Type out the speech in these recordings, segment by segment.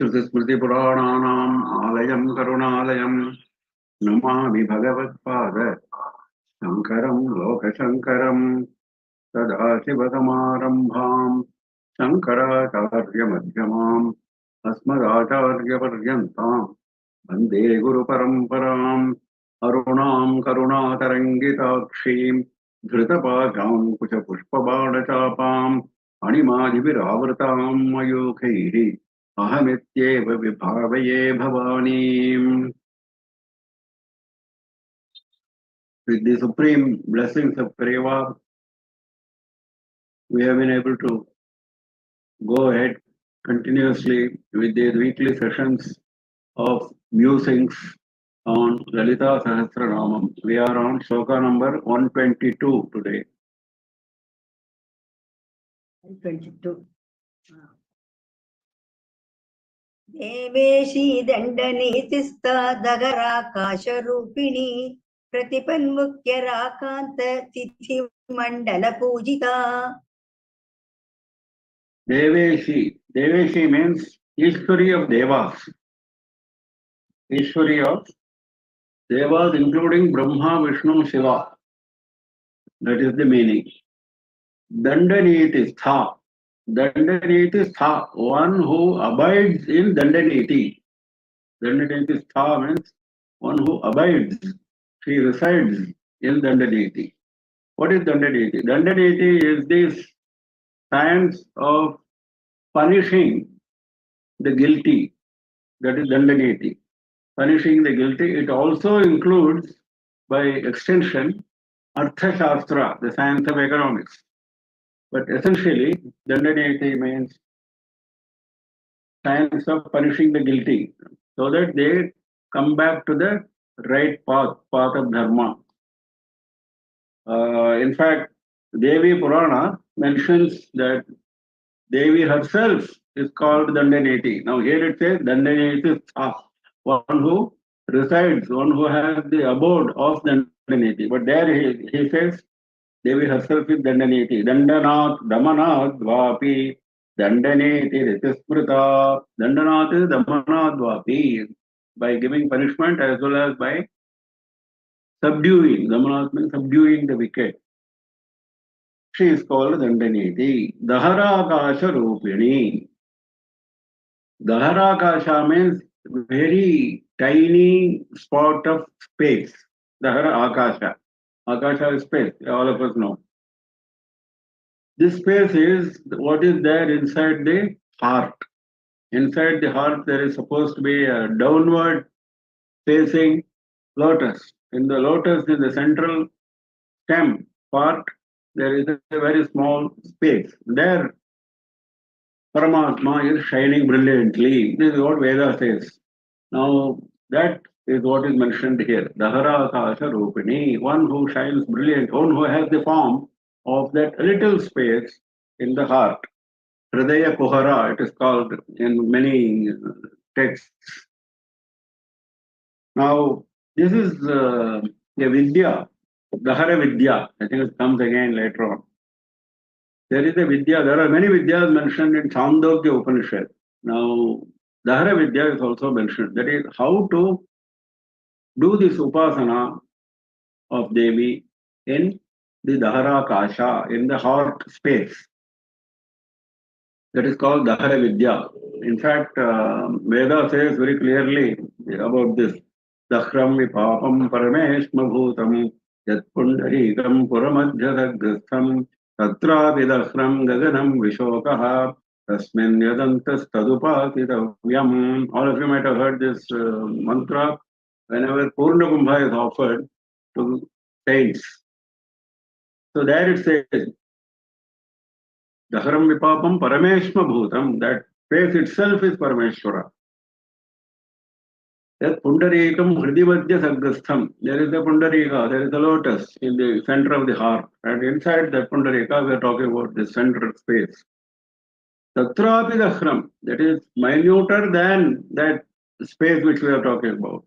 श्रुतिस्मृतिपुराणानाम् आलयं करुणालयं नमामि भगवत्पाद शङ्करं लोकशङ्करं सदाशिवसमारम्भां शङ्कराचार्यमध्यमाम् अस्मदाचार्यपर्यन्तां वन्दे गुरुपरम्पराम् अरुणां करुणातरङ्गिताक्षीं धृतपाशाङ्कुशपुष्पबाणचापाम् अणिमादिभिरावृतां मयूखैः अहमित्येव विभावये भवानीम्. With the supreme blessings of Seva, we have been able to go ahead continuously with the weekly sessions of musings on Lalitha Sahasranama. We are on sloka number 122 today. 122. देवेशी दंडनीतिस्ता दगराकाशरूपिणी प्रतिपन्मुख्यराकान्त तिथि मंडल पूजिता. Deveshi means Ishwari of Devas. Ishwari of Devas including Brahma, Vishnu, Shiva. That is the meaning. Dandanitistha. Dandanitistha, one who abides in Dandaniti. Dandanitistha means one who abides. She resides in Dandaniti. What is Dandaniti? Dandaniti is this science of punishing the guilty. That is Dandaniti. Punishing the guilty. It also includes, by extension, Arthashastra, the science of economics. But essentially, Dandaniti means science of punishing the guilty, so that they come back to the right path of dharma. In fact, Devi Purana mentions that Devi herself is called Dandaniti. Now here it says Dandaniti, one who resides, one who has the abode of Dandaniti. But there he says Devi herself is Dandaniti. Dandanat, Damanat, Dvapi, Dandaneti, Ritismrita. Dandanat is Damanat, Dvapi. By giving punishment as well as by subduing. Damanat means subduing the wicked. She is called Dandaneti. Daharakasha Rupini. Daharakasha means very tiny spot of space. Dahara Akasha. Akasha is space, all of us know. This space is what is there inside the heart. Inside the heart, there is supposed to be a downward facing lotus. In the lotus, in the central stem part, there is a very small space. There, Paramatma is shining brilliantly. This is what Veda says. Now, that is what is mentioned here. Dahara Akasha Rupini, one who shines brilliant, one who has the form of that little space in the heart. Hridaya Kuhara, it is called in many texts. Now, this is a Vidya, Dahara Vidya. I think it comes again later on. There is a Vidya, there are many Vidyas mentioned in Chandogya Upanishad. Now, Dahara Vidya is also mentioned. That is how to do this upasana of Devi in the Dahara Kasha, in the heart space. That is called Dahara Vidya. In fact, Veda says very clearly about this. Dahram vipapam parameshma bhutam yat pundarikam puramadhyadagrastham tatrapi dahram gaganam vishokaha tasmin yadantas tadupatitavyam. All of you might have heard this mantra whenever Purna Kumbha is offered to saints. So there it says, Daharam Vipapam Parameshma Bhutam, that space itself is Parameshwara. That Pundarikam Hridivadya Sagastham, there is the Pundarika, there is the lotus in the center of the heart. And inside that Pundarika, we are talking about the central space. Tatrapi Dahram, that is minuter than that space which we are talking about.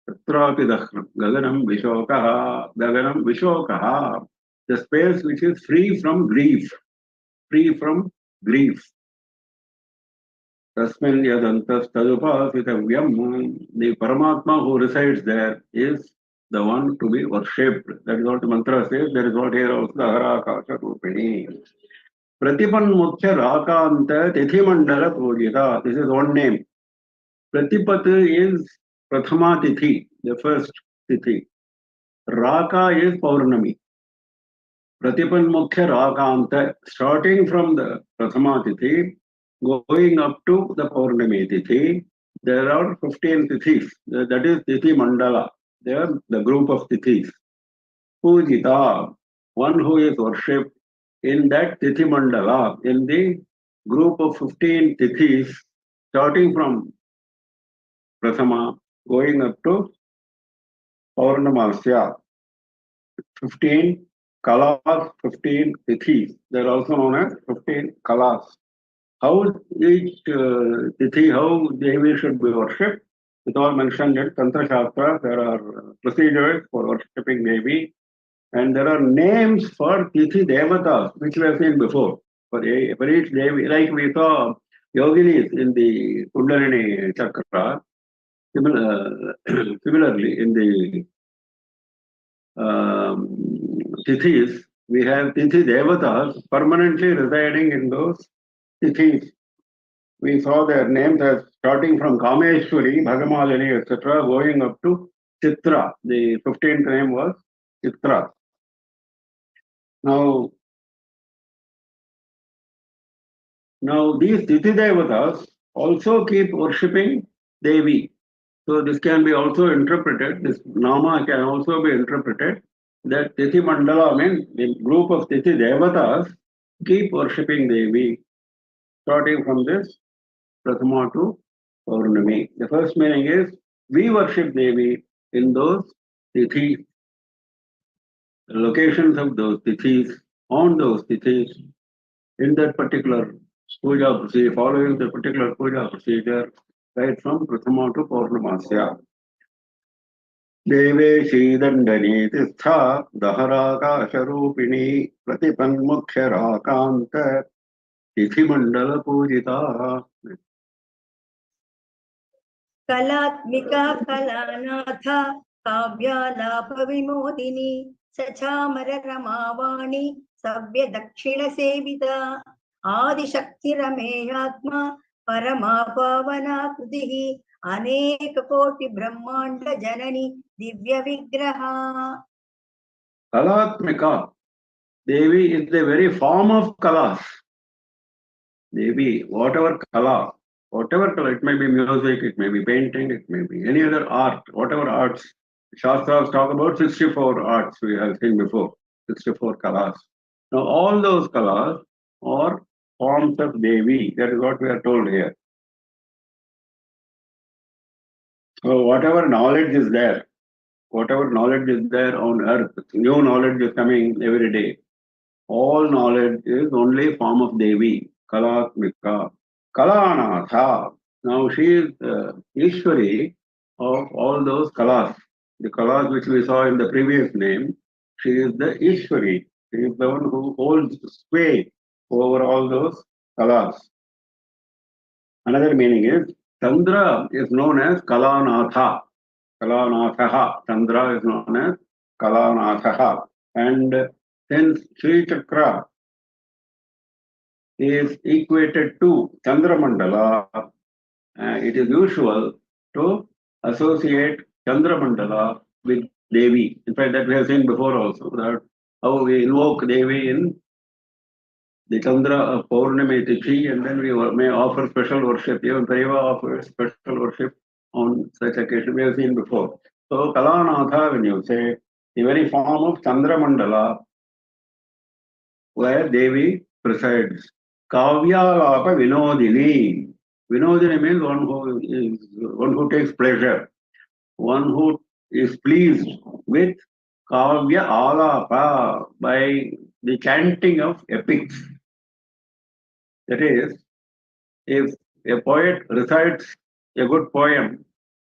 Tatrapi Dahram, Gaganam Vishokaha, Gaganam Vishokaha, the space which is free from grief. Free from grief. Tasmin yadantas tadupasitavyam. The Paramatma who resides there is the one to be worshipped. That is what the mantra says. There is what here also Dahara Kasha Rupini. Pratipan Mukhya Rakanta Tithi Mandala Pujita. This is one name. Pratipat is Prathama Tithi, the first Tithi. Raka is Paurnami. Pratipan Mukhya Rakanta, starting from the Prathama Tithi, going up to the Paurnami Tithi, there are 15 Tithis. That is Tithi Mandala. They are the group of Tithis. Pujita, one who is worshipped in that Tithi Mandala, in the group of 15 Tithis, starting from Prathama, going up to Paurnamasya. 15 Kalas, 15 Tithis. They are also known as 15 Kalas. How each Tithi, how Devi should be worshipped, it all mentioned in Tantra Shastra. There are procedures for worshipping Devi, and there are names for Tithi Devatas, which we have seen before. For each Devi, like we saw Yoginis in the Kundalini Chakra, similarly in the Tithis, we have Tithi Devatas permanently residing in those Tithis. We saw their names as starting from Kameshwari, Bhagamalini, etc., going up to Chitra. The 15th name was Chitra. Now these Tithi Devatas also keep worshipping Devi. So this can be also interpreted, this Nama can also be interpreted that Tithi Mandala means the group of Tithi Devatas keep worshipping Devi, starting from this Prathama to Paurnami. The first meaning is we worship Devi in those Tithi, locations of those Tithis, on those Tithis, in that particular puja procedure, following the particular puja procedure, right from Prathama to Paurnamasya. Deveshi Dandani Tistha Daharaka Sharupini Pratipanmukhya Rakanta Tithi Mandala Pujita. कलात्मिका Kalanath काव्यालापविमोदिनी सचामर रमावाणी सव्य दक्षिण सेविता आदिशक्तिरमेयात्मा परमा पावना कृतिः अनेक कोटि ब्रह्मांड जननी Divya विग्रहा. Kalatmika. Devi is the very form of Kalas. Devi, whatever Kala, it may be music, it may be painting, it may be any other art, whatever arts. Shastras talk about 64 arts we have seen before, 64 Kalas. Now all those Kalas are forms of Devi. That is what we are told here. So whatever knowledge is there on earth, new knowledge is coming every day. All knowledge is only form of Devi, Kalatmika. Kalanatha. Now she is Ishwari of all those Kalas. The Kalas which we saw in the previous name, she is the Ishwari. She is the one who holds sway over all those Kalas. Another meaning is Chandra is known as Kalanatha. Kalanathaha. Chandra is known as Kalanathaha. And since Sri Chakra is equated to Chandramandala, it is usual to associate Chandramandala with Devi. In fact, that we have seen before also, that how we invoke Devi in the Chandra of Paurnami Tithi, and then we may offer special worship. Even Seva offers special worship on such occasion. We have seen before. So Kalanatha, when you say the very form of Chandramandala, where Devi presides. Kavyalapa Vinodini. Vinodini means one who takes pleasure, one who is pleased with Kavya Alapa by the chanting of epics. That is, if a poet recites a good poem,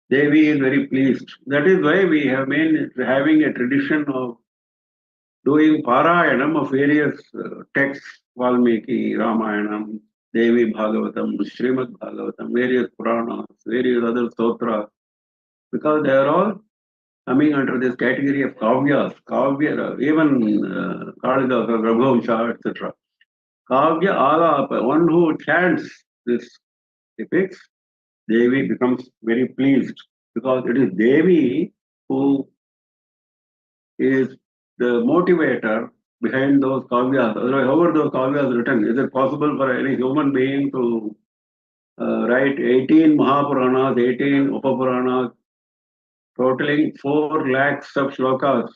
Devi is very pleased. That is why we have been having a tradition of doing Parayanam of various texts, Valmiki, Ramayanam, Devi Bhagavatam, Srimad Bhagavatam, various Puranas, various other Stotras, because they are all coming under this category of Kavyas, Kavya, even Kalidasa, Raghuvancha, etc. Kavya Alapa, one who chants this epics, Devi becomes very pleased because it is Devi who is the motivator behind those kavyas. Otherwise, how are those kavyas written? Is it possible for any human being to write 18 Mahapuranas, 18 Upapuranas, totaling 4 lakhs of shlokas?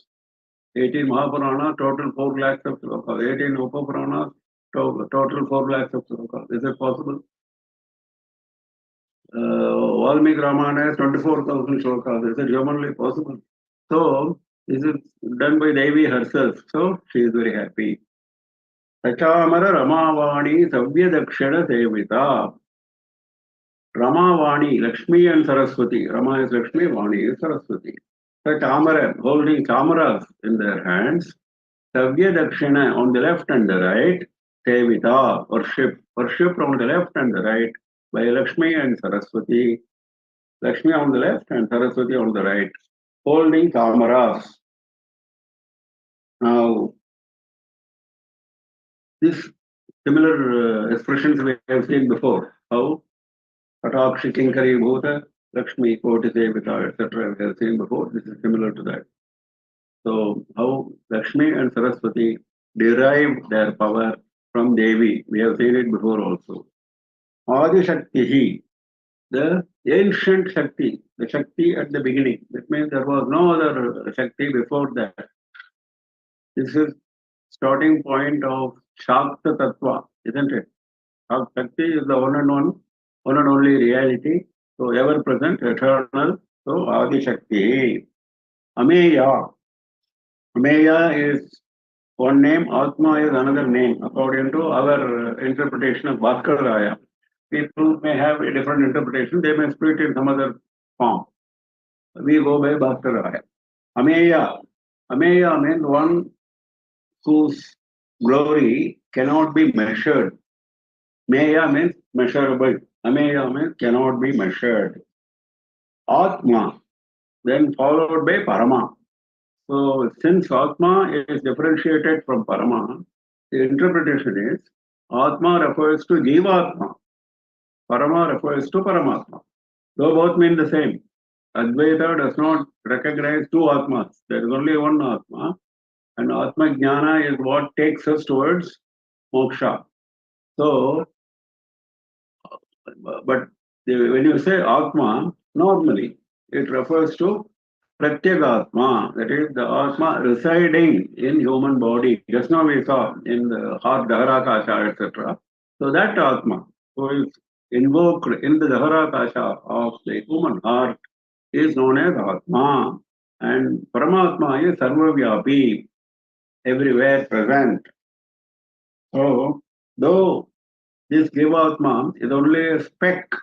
18 Mahapuranas, total 4 lakhs of shlokas. 18 Upapuranas, total 4 lakhs of shlokas. Is it possible? Valmiki Ramayana has 24,000 shlokas. Is it humanly possible? So, this is done by Devi herself. So, she is very happy. Sachamara Ramavani Savyadakshana Sevita. Ramavani, Lakshmi and Saraswati. Rama is Lakshmi, Vani is Saraswati. Sachamara, holding chamaras in their hands. Savyadakshana on the left and the right. Sevita, worship. Worship on the left and the right by Lakshmi and Saraswati. Lakshmi on the left and Saraswati on the right. Holding chamaras. Now, this similar expressions we have seen before. How Katakshi Kinkari Bhuta, Lakshmi Koti Sevita, etc. We have seen before. This is similar to that. So, how Lakshmi and Saraswati derive their power from Devi. We have seen it before also. Adi Shakti, the ancient Shakti, the Shakti at the beginning. That means there was no other Shakti before that. This is starting point of Shakta Tattva, isn't it? Shakti is the one and only reality. So ever present, eternal. So Adi Shakti. Ameya. Ameya is one name, Atma is another name, according to our interpretation of Bhaskaraya. People may have a different interpretation, they may split in some other form. We go by Bhaskaraya. Ameya. Ameya means one whose glory cannot be measured. Meya means measurable. Ameya means cannot be measured. Atma, then followed by Parama. So since Atma is differentiated from Parama, the interpretation is Atma refers to Jivatma, Parama refers to Paramatma. Though both mean the same. Advaita does not recognize two Atmas. There is only one Atma, and Atma Jnana is what takes us towards moksha. So, but when you say Atma, normally it refers to Pratyagatma, that is the Atma residing in human body. Just now we saw in the heart, Daharakasha, etc. So that Atma who is invoked in the Daharakasha of the human heart is known as Atma. And Paramatma is Sarvavyapi, everywhere present. So, though this Jivatma is only a speck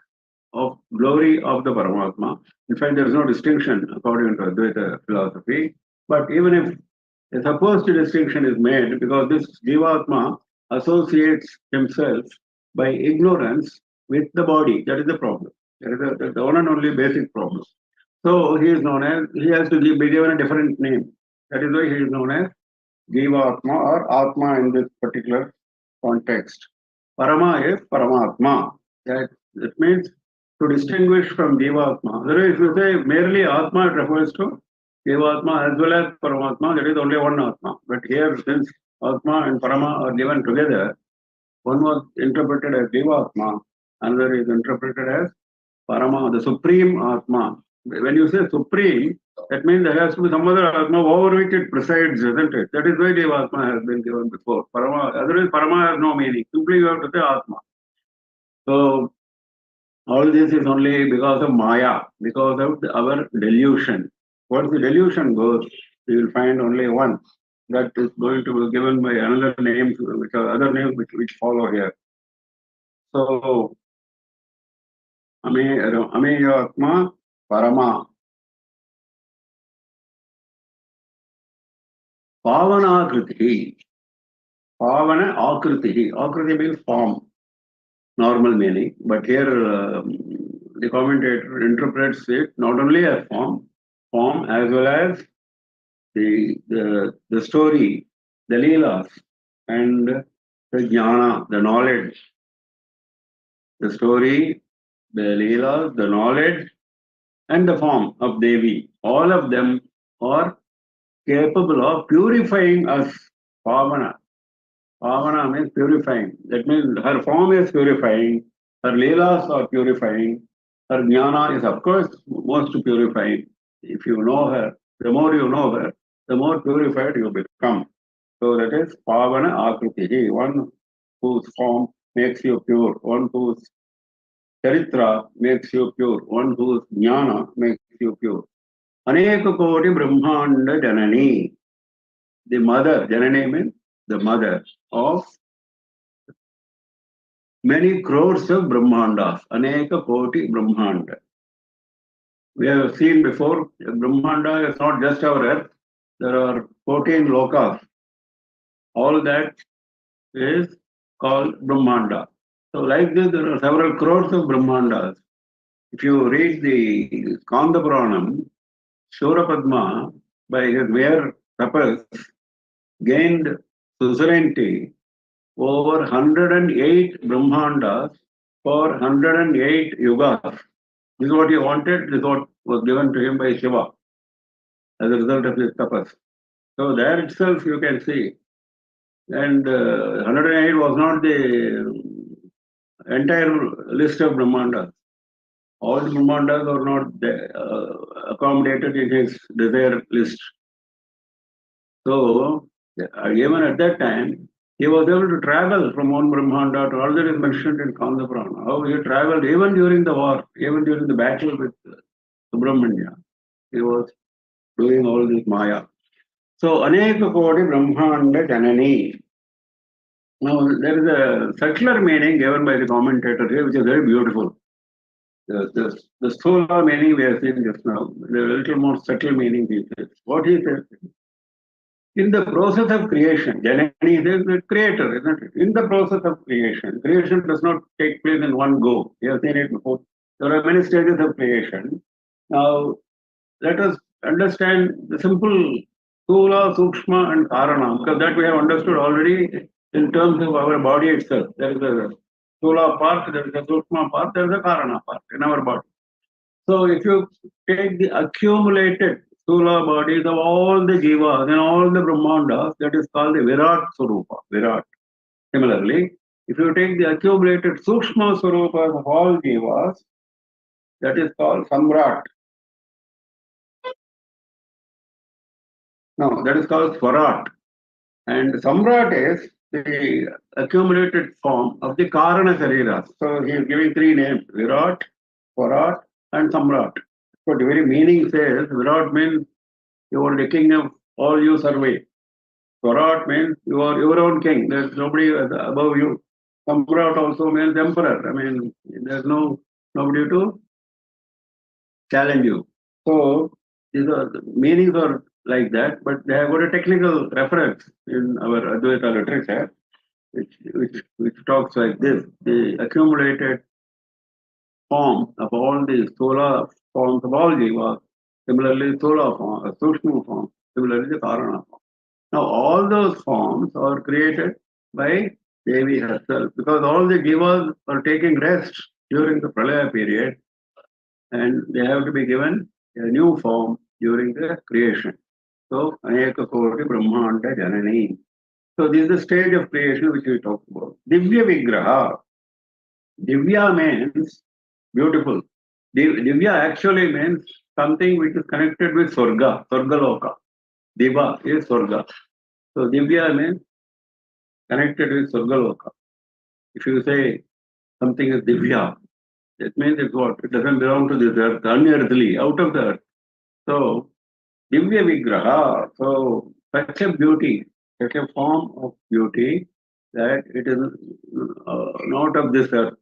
of glory of the Paramatma. In fact, there is no distinction according to Advaita philosophy. But even if a supposed distinction is made, because this Jivatma associates himself by ignorance with the body, that is the problem. That is the one and only basic problem. So he is known as, he has to be given a different name. That is why he is known as Jivatma or Atma in this particular context. Parama is Paramatma. That means to distinguish from Jivatma. Otherwise, if you say merely Atma, it refers to Jivatma as well as Paramatma, that is only one Atma. But here, since Atma and Parama are given together, one was interpreted as Jivatma, another is interpreted as Parama, the supreme Atma. When you say supreme, that means there has to be some other Atma over which it presides, isn't it? That is why Jivatma has been given before. Parama, otherwise Parama has no meaning. Simply you have to say Atma. So all this is only because of Maya, because of our delusion. Once the delusion goes, we will find only one. That is going to be given by another names, which are other names which follow here. So Ameya Atma Parama. Pavana Kriti. Pavana Akriti. Akriti means form. normal meaning. But here the commentator interprets it not only as form as well as the story, the leelas, and the jnana, the knowledge. The story, the leelas, the knowledge, and the form of Devi. All of them are capable of purifying us. Pavana. Pavana means purifying. That means her form is purifying, her leelas are purifying, her jnana is of course most purifying. If you know her, the more you know her, the more purified you become. So that is Pavana Akriti, one whose form makes you pure, one whose charitra makes you pure, one whose jnana makes you pure. Aneka Koti Brahmanda Janani, the mother, Janani means the mother of many crores of Brahmandas, Aneka Koti Brahmanda. We have seen before, Brahmanda is not just our earth, there are 14 lokas. All that is called Brahmanda. So like this, there are several crores of Brahmandas. If you read the Skanda Puranam, Shurapadma, by his mere tapas, gained suzerainty over 108 Brahmandas for 108 yugas. This is what he wanted, this is what was given to him by Seva as a result of his tapas. So there itself you can see. And 108 was not the entire list of Brahmandas. All the Brahmandas are not accommodated in his desire list. So, even at that time, he was able to travel from one Brahmanda to all that is mentioned in Kanda Purana. How he traveled even during the war, even during the battle with Subramanya. He was doing all this Maya. So, Aneka Koti Brahmanda Janani. Now, there is a subtler meaning given by the commentator here, which is very beautiful. The Sthula meaning we have seen just now, there is a little more subtle meaning he says. What he says, in the process of creation, Janani is the creator, isn't it? In the process of creation, creation does not take place in one go. We have seen it before. There are many stages of creation. Now, let us understand the simple Sthula, Sukshma, and Karana, because that we have understood already in terms of our body itself. There is a Sthula part, there is a Sukshma part, there is a Karana part in our body. So if you take the accumulated Sthula bodies of all the Jivas and all the Brahmandas, that is called the Virat Swarupa, Virat. Similarly, if you take the accumulated Sukshma Swarupas of all Jivas, that is called Samrat. No, that is called Swarat. And Samrat is the accumulated form of the Karana Shariras. So he is giving three names, Virat, Swarat, and Samrat. But the very meaning says, Virat means you are the king of all you survey. Swarat means you are your own king. There's nobody above you. Samrat also means emperor. I mean, there's nobody to challenge you. So these are the meanings are like that, but they have got a technical reference in our Advaita literature, which talks like this: the accumulated form of all the Sthula forms of all Jivas, similarly Sthula form, Sukshma form, similarly the Karana form. Now all those forms are created by Devi herself, because all the Jivas are taking rest during the Pralaya period, and they have to be given a new form during the creation. So, Aneka Koti Brahmanda Janani. So, this is the stage of creation which we talked about. Divya Vigraha. Divya means beautiful. Divya actually means something which is connected with Swarga, Swargaloka. Diva is Swarga. So, Divya means connected with Swargaloka. If you say something is Divya, it means it's what? It doesn't belong to this earth, unearthly, out of the earth. So, Divya Vigraha, so such a beauty, such a form of beauty that it is not of this earth.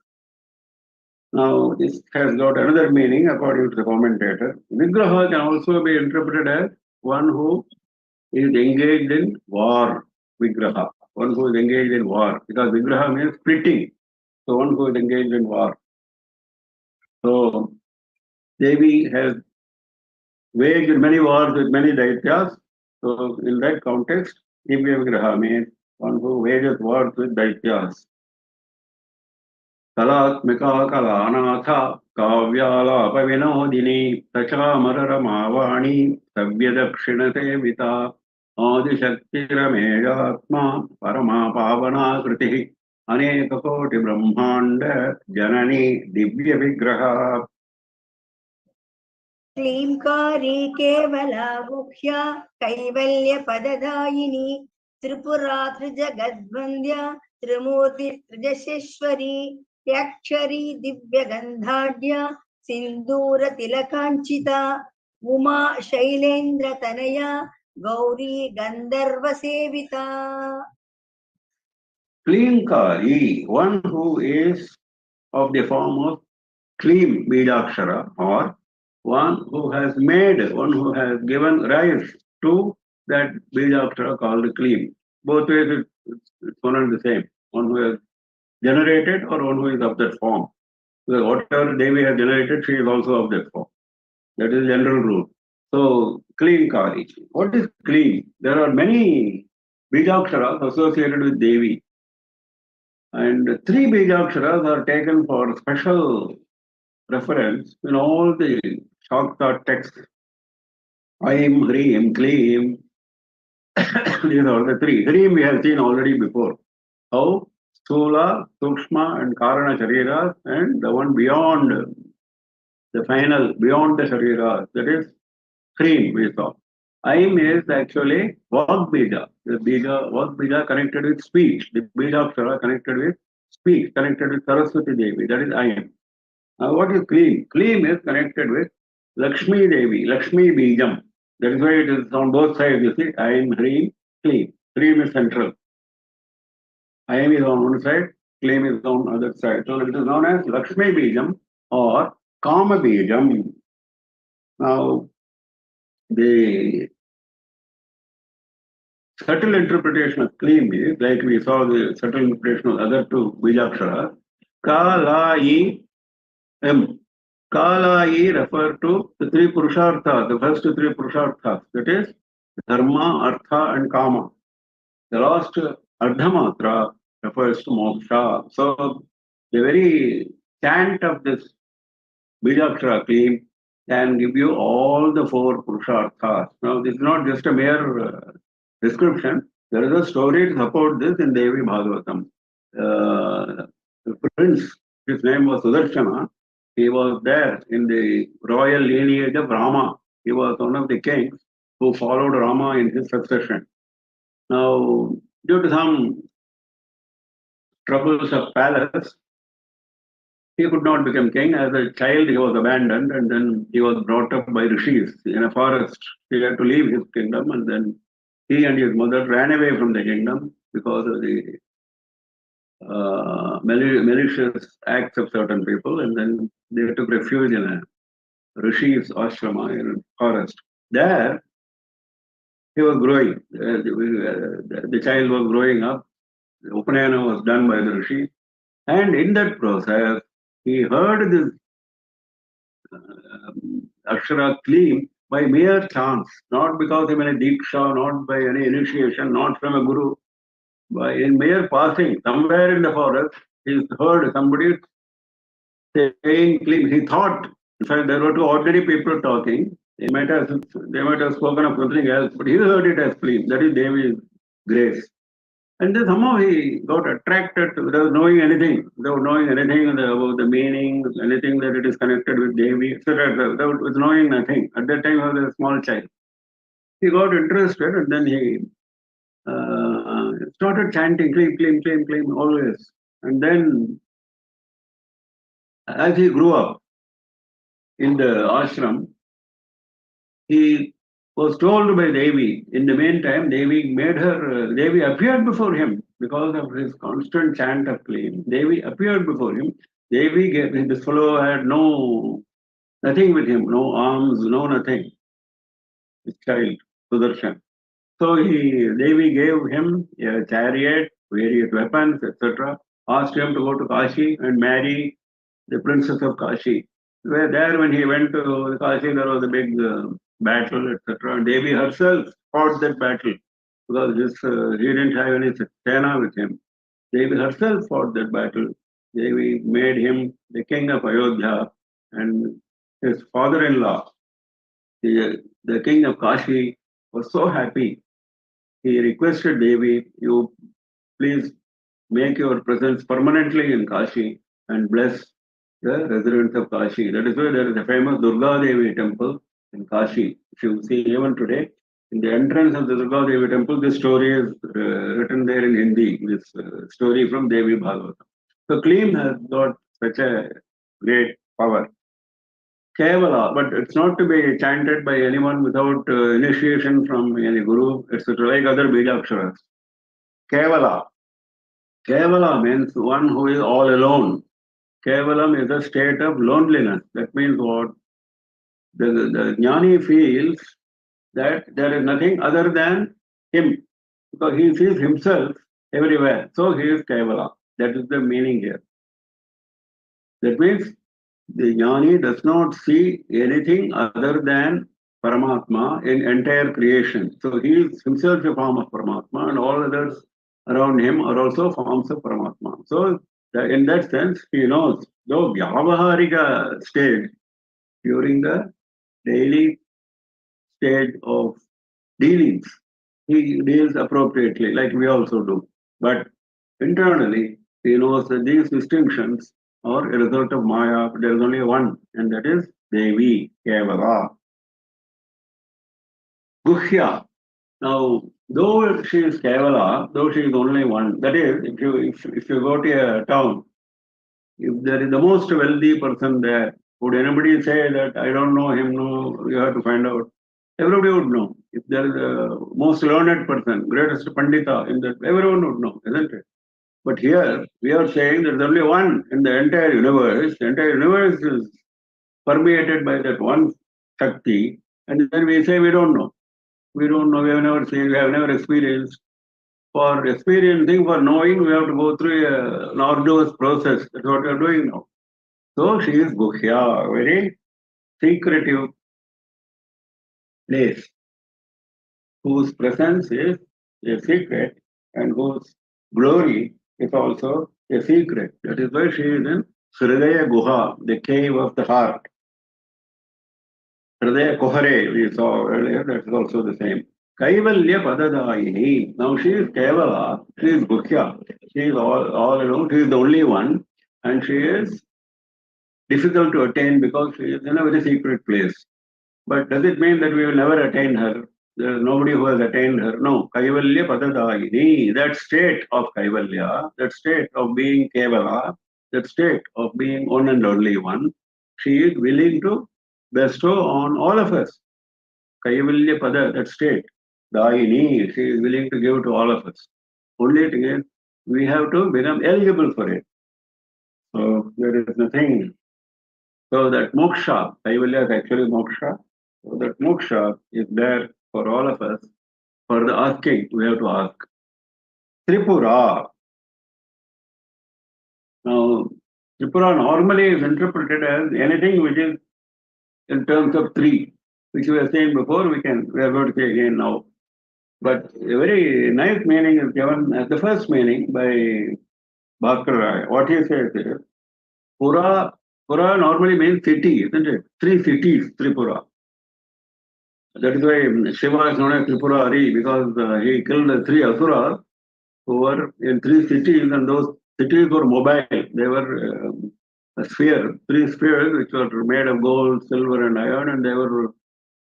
Now, this has got another meaning according to the commentator. Vigraha can also be interpreted as one who is engaged in war, Vigraha, one who is engaged in war, because Vigraha means splitting. the one who is engaged in war. So Devi has waged many wars with many Daityas. So in that context, Divya Vigraha means one who wages wars with Daityas. Kalatmika Kalanatha Kavyalapa Vinodini Sachamararamaavani Savyadakshina Vita Adishakti Ramejatma Parama Pavana Kriti Aneka Koti Brahmanda Janani Divya Vigraha. क्लींकारी Kewla गुह्या Kaivalya पददायिनी Tripura त्रिजगद्वन्द्य Trimurti त्रिजशेश्वरी त्र्यक्षरी दिव्यगन्धाढ्य Sindoor तिलकाञ्चिता Uma Shailendra Tanaya Gauri Gandharva सेविता. Klinkari, one who is of the form of Klim Bidakshara, or one who has made, one who has given rise to that Bidakshara called Klim. Both ways it's one and the same. One who has generated or one who is of that form. So whatever Devi has generated, she is also of that form. That is the general rule. So Klinkari. What is Klim? There are many Bijaksharas associated with Devi. And 3 Bijaksharas are taken for special reference in all the Shakta texts. Aim, Hrim, Klim. These are the 3. Hrim we have seen already before. How Sthula, Sukshma and Karana Shariras, and the one beyond the final, beyond the Shariras, that is Hrim we saw. Aim is actually Vag Bija. The Bija, Vag Bija connected with speech. The Bija Akshara connected with speech, connected with Saraswati Devi. That is Aim. Now what is Klim? Klim is connected with Lakshmi Devi, Lakshmi Bijam. That is why it is on both sides, you see. Aim, Hrim, Klim. Hrim is central. Aim is on one side, Klim is on the other side. So it is known as Lakshmi Bijam or Kama Bijam. Now, the subtle interpretation of Klim is, like we saw the subtle interpretation of other 2 Bijaksharas, Kalai M. Kalai refer to the 3 Purusharthas, the first 3 Purusharthas, that is Dharma, Artha and Kama. The last Ardhamatra refers to Moksha. So the very chant of this Bijakshara Klim can give you all the 4 Purusharthas. Now this is not just a mere description. There is a story to support this in Devi Bhagavatam. The prince, his name was Sudarshana. He was there in the royal lineage of Rama. He was one of the kings who followed Rama in his succession. Now, due to some troubles of palace, he could not become king. As a child, he was abandoned and then he was brought up by rishis in a forest. He had to leave his kingdom and then he and his mother ran away from the kingdom because of the malicious acts of certain people, and then they took refuge in a rishi's ashrama in a forest. There, he was growing. The child was growing up. The Upanayana was done by the rishi. And in that process, he heard this Akshara Klim by mere chance, not because of any Diksha, not by any initiation, not from a guru, by in mere passing, somewhere in the forest, he heard somebody saying Klim. He thought, in fact, there were 2 ordinary people talking. They might have spoken of something else, but he heard it as Klim. That is Devi's grace. And then somehow he got attracted without knowing anything, about the meaning, anything that it is connected with Devi, etc. With knowing nothing. At that time, he was a small child. He got interested and then he started chanting Klim, Klim, Klim, Klim, always. And then, as he grew up in the ashram, he was told by Devi. In the meantime, Devi appeared before him because of his constant chant of Klim. Devi appeared before him. Devi gave him, this fellow had nothing with him, no arms, no nothing. His child, Sudarshan. So Devi gave him a chariot, various weapons, etc. asked him to go to Kashi and marry the princess of Kashi. Where there, when he went to Kashi, there was a big battle, etc. And Devi herself fought that battle because he didn't have any Sena with him. Devi herself fought that battle. Devi made him the king of Ayodhya, and his father-in-law, the king of Kashi, was so happy. He requested Devi, you please make your presence permanently in Kashi and bless the residents of Kashi. That is why there is a famous Durga Devi temple in Kashi. If you see even today, in the entrance of the Durga Devi temple, this story is written there in Hindi, this story from Devi Bhagavatam. So Kleem has got such a great power. Kevala, but it's not to be chanted by anyone without initiation from any guru, etc., like other Bijaksharas. Kevala. Kevala means one who is all alone. Kevalam is a state of loneliness. That means what? The jnani feels that there is nothing other than him, because he sees himself everywhere. So he is Kevala. That is the meaning here. That means the jnani does not see anything other than Paramatma in entire creation. So he is himself a form of Paramatma, and all others around him are also forms of Paramatma. So in that sense, he knows, though Vyavaharika stage, during the daily stage of dealings, he deals appropriately, like we also do. But internally, he knows that these distinctions are a result of Maya. There is only one, and that is Devi, Kevala. Guhya. Now, though she is Kevala, though she is only one, that is, if you go to a town, if there is the most wealthy person there, would anybody say that I don't know him? No, you have to find out. Everybody would know. If there is a most learned person, greatest Pandita in that, everyone would know, isn't it? But here we are saying there is only one in the entire universe. The entire universe is permeated by that one Shakti, and then we say we don't know. We don't know, we have never seen, we have never experienced. For experiencing, for knowing, we have to go through an arduous process. That's what we are doing now. So she is Guhya, very secretive place, whose presence is a secret and whose glory is also a secret. That is why she is in Hridaya Guha, the cave of the heart. Hridaya Kohare, we saw earlier, that is also the same. Kaivalya Padadayini. Now she is Kevala, she is Guhya. She is all alone, she is the only one, and she is difficult to attain because she is in a very secret place. But does it mean that we will never attain her? There is nobody who has attained her. No. Kaivalya Padadayini, that state of Kaivalya, that state of being Kevala, that state of being one and only one, she is willing to bestow on all of us. Kaivalya Pada, that state. Dayini, she is willing to give to all of us. Only thing is, we have to become eligible for it. So there is nothing. So that moksha, Kaivalya is actually moksha. So that moksha is there for all of us. For the asking, we have to ask. Tripura. Now, Tripura normally is interpreted as anything which is in terms of three, which we were saying before, we are going to say again now. But a very nice meaning is given as the first meaning by Bhaskar. What he says is, Pura normally means city, isn't it? Three cities, Tripura. That is why Seva is known as Tripurari, because he killed the three asuras who were in three cities, and those cities were mobile. They were a sphere, three spheres which were made of gold, silver, and iron, and they were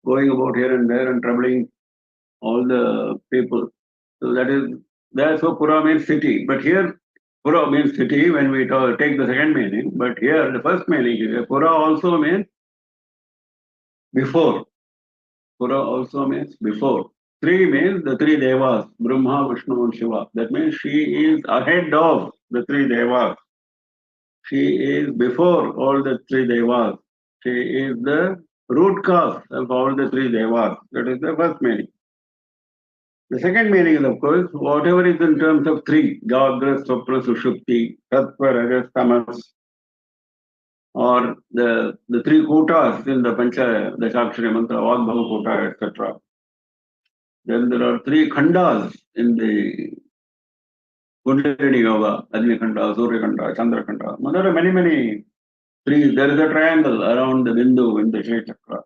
going about here and there and troubling all the people. So that's what Pura means city. But here, Pura means city when we take the second meaning. But here, the first meaning is Pura also means before. Pura also means before. Three means the three devas, Brahma, Vishnu, and Shiva. That means she is ahead of the three devas. She is before all the three devas. She is the root cause of all the three devas. That is the first meaning. The second meaning is, of course, whatever is in terms of three, Jagra, Swapna, Sushupti, Sattva, Rajas, Tamas, or the three kotas in the Pancha Dashakshari Mantra, Vagbhava Kota, etc. Then there are three khandas in the Kundalini Yoga, Agni Khanda, Surya Khanda, Chandra Khanda. Now, there are many, many trees. There is a triangle around the Bindu in the Shri Chakra.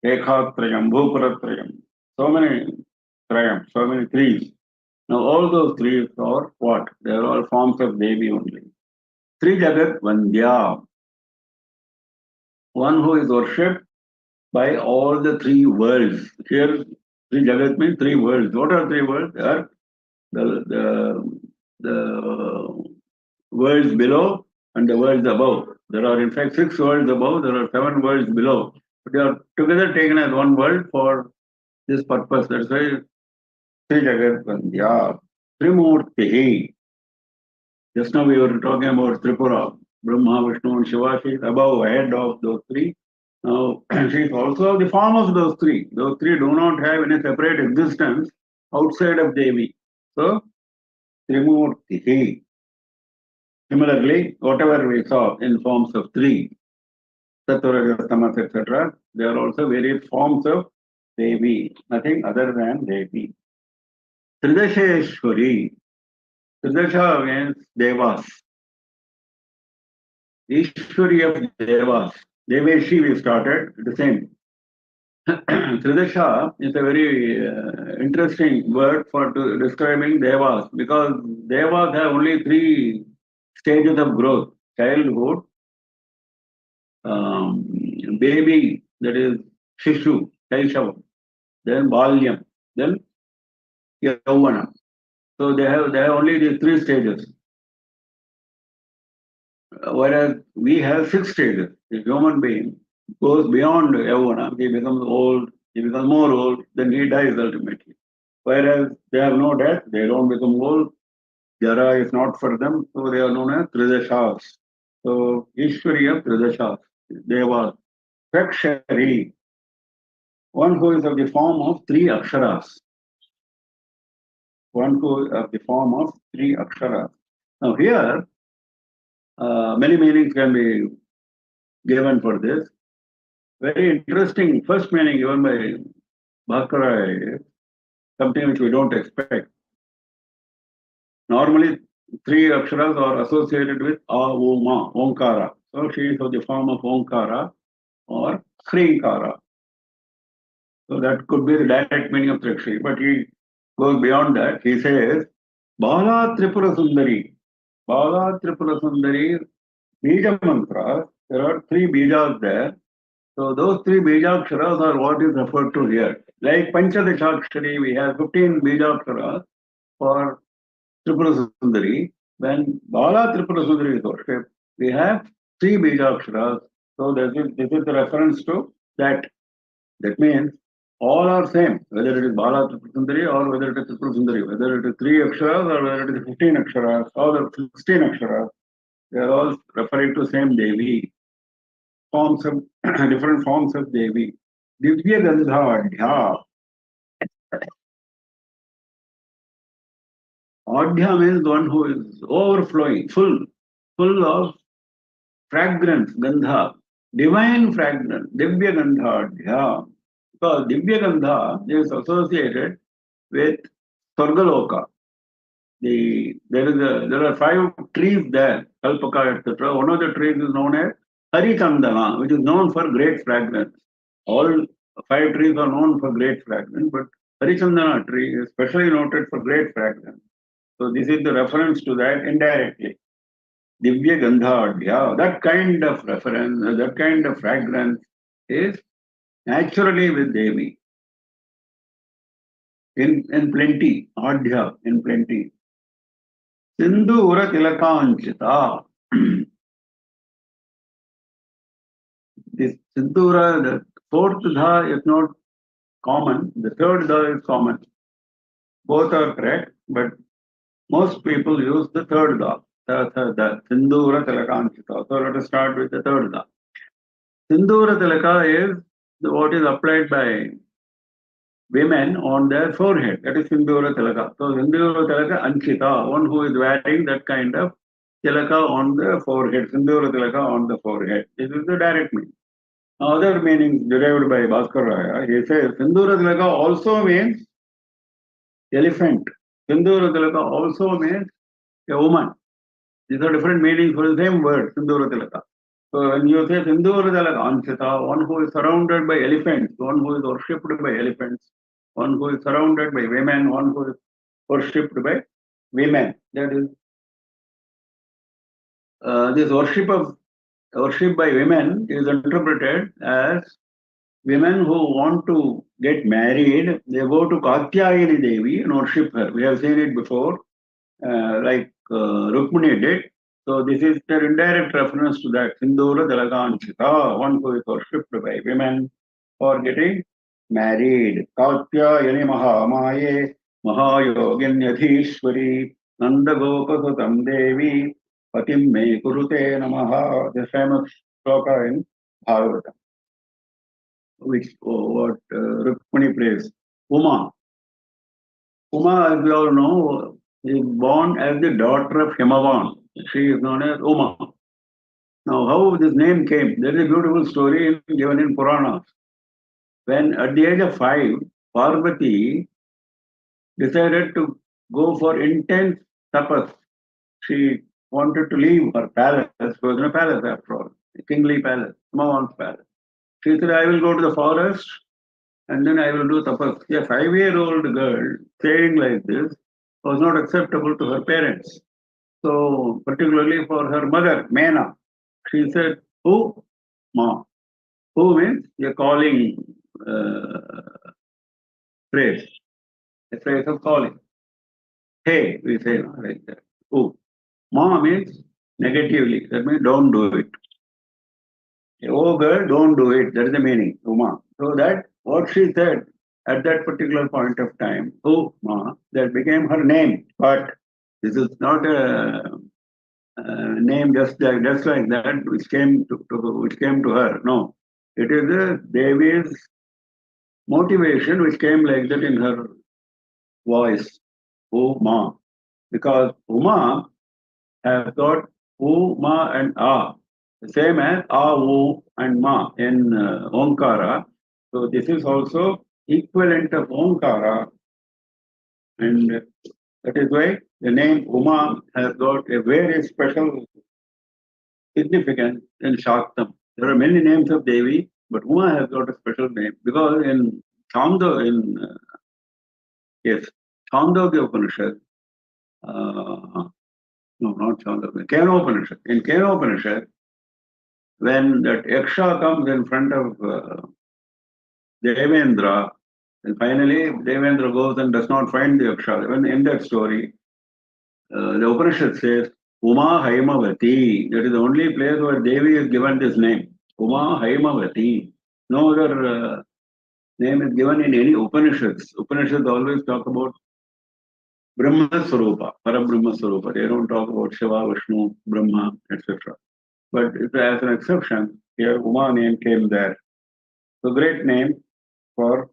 Ekhatrayam, Bhuparatrayam. So many trayam, so many trees. Now, all those trees are what? They are all forms of Devi only. Sri Jagat Vandya, one who is worshipped by all the three worlds. Here, Sri Jagat means three worlds. What are three worlds? They are the worlds below and the worlds above. There are in fact 6 worlds above, there are 7 worlds below. They are together taken as one world for this purpose. That's why Sri Jagat Vandya, Trimurti. Just now we were talking about Tripura, Brahma, Vishnu, and Shiva. She is above, ahead of those three. Now, she is also the form of those three. Those three do not have any separate existence outside of Devi. So, Trimurti. Similarly, whatever we saw in forms of three, Sattva, Tamas, etc., they are also various forms of Devi, nothing other than Devi. Tridasheshwari. Tridasha means Devas. Ishwari of Devas. Deveshi we started, the same. Tridasha is a very interesting word for describing Devas because Devas have only 3 stages of growth: childhood, baby, that is Shishu, Kaishava, then Balyam, then Yauvana. So they have only these 3 stages. Whereas we have 6 stages. The human being goes beyond Yauvana, he becomes old, he becomes more old, then he dies ultimately. Whereas they have no death, they don't become old, Jara is not for them, so they are known as Tridashas. So Ishwariya Tridashas, Devas. Prakshari, one who is of the form of 3 aksharas. One who is of the form of 3 aksharas. Now here, many meanings can be given for this. Very interesting first meaning given by Bhaskara is something which we don't expect. Normally, 3 aksharas are associated with Avuma, Omkara. So she is of the form of Omkara or Krinkara. So that could be the direct meaning of Trakshi. But he goes beyond that. He says, Bala Tripura Sundari. Bala Tripura Sundari, Bija Mantra, there are 3 Bijas there. So those 3 Bijaksharas are what is referred to here. Like Panchadashakshari, we have 15 Bijaksharas for Tripura Sundari. When Bala Tripura Sundari is worshipped, we have 3 Bijaksharas. So this is the reference to that. That means all are same, whether it is Bala Tripura Sundari or whether it is Tripura Sundari, whether it is 3 Aksharas or whether it is 15 Aksharas or 16 Aksharas. They are all referring to same Devi. Forms of different forms of Devi. Divya Gandha Adhya. Adhya means one who is overflowing, full of fragrance, Gandha, divine fragrance, Divya Gandha Adhya. Because Divya Gandha is associated with Swargaloka. There are 5 trees there, Kalpaka, etc. One of the trees is known as Harichandana, which is known for great fragrance. All 5 trees are known for great fragrance, but Harichandana tree is specially noted for great fragrance. So this is the reference to that indirectly. Divya Gandha Adhya, that kind of reference, that kind of fragrance is naturally with Devi. In plenty, Adhya, in plenty. Sindhura Tilakanchita. This Sindhura, the 4th Dha is not common, the 3rd Dha is common. Both are correct, but most people use the 3rd Dha. The Sindhura Tilakanchita. So let us start with the 3rd Dha. Sindhura Tilaka is what is applied by women on their forehead. That is Sindhura Tilaka. So Sindhura Tilaka Anchita, one who is wearing that kind of Tilaka on the forehead, Sindhura Tilaka on the forehead. This is the direct meaning. Other meanings derived by Bhaskar Raya, he says Sindhura Tilaka also means elephant. Sindhura Tilaka also means a woman. These are different meanings for the same word, Sindhura Tilaka. So when you say Sindhura Tilaka Anchita, one who is surrounded by elephants, one who is worshipped by elephants, one who is surrounded by women, one who is worshipped by women. That is this worship by women is interpreted as women who want to get married. They go to Katyayani Devi and worship her. We have seen it before, like Rukmini did. So this is their indirect reference to that Sindhura Dalaganchita, one who is worshipped by women for getting married. Katyayani Mahamaye Mahayoganyadhishwari Nanda Gopasatam Devi Patim Me Kurute Namaha. The famous sloka in Bhagavatam, which what Rukmini prays. Uma. Uma, as we all know, is born as the daughter of Himavan. She is known as Uma. Now, how this name came? There is a beautiful story given in Puranas. When at the age of 5, Parvati decided to go for intense tapas. She wanted to leave her palace. It was a palace after all, a kingly palace, Himavan's palace. She said, I will go to the forest and then I will do tapas. A 5-year-old girl saying like this was not acceptable to her parents. So, particularly for her mother, Mena, she said, Who? Ma. Who means a calling phrase, a phrase of calling. Hey, we say like that. Who? Ma means negatively. That means don't do it. Oh girl, don't do it. That is the meaning. Uma. So that what she said at that particular point of time, oh Ma, that became her name. But this is not a name just like that which came to her. No, it is a Devi's motivation which came like that in her voice. Uma, because Uma has got Ma and A, the same as A, U and Ma in Omkara. So this is also equivalent of Omkara, and that is why the name Uma has got a very special significance in Shaktam. There are many names of Devi, but Uma has got a special name because in Chandogya Upanishad, no, not Chandogya, Kenopanishad. In Kenopanishad, when that Yaksha comes in front of Devendra, and finally Devendra goes and does not find the Yaksha. When in that story, the Upanishad says, Uma Haimavati. That is the only place where Devi is given this name. Uma Haimavati. No other name is given in any Upanishads. Upanishads always talk about Brahma Sarupa, Parabrahma Sarupa. They don't talk about Shiva, Vishnu, Brahma, etc. But as an exception, here Uma name came there. So great name for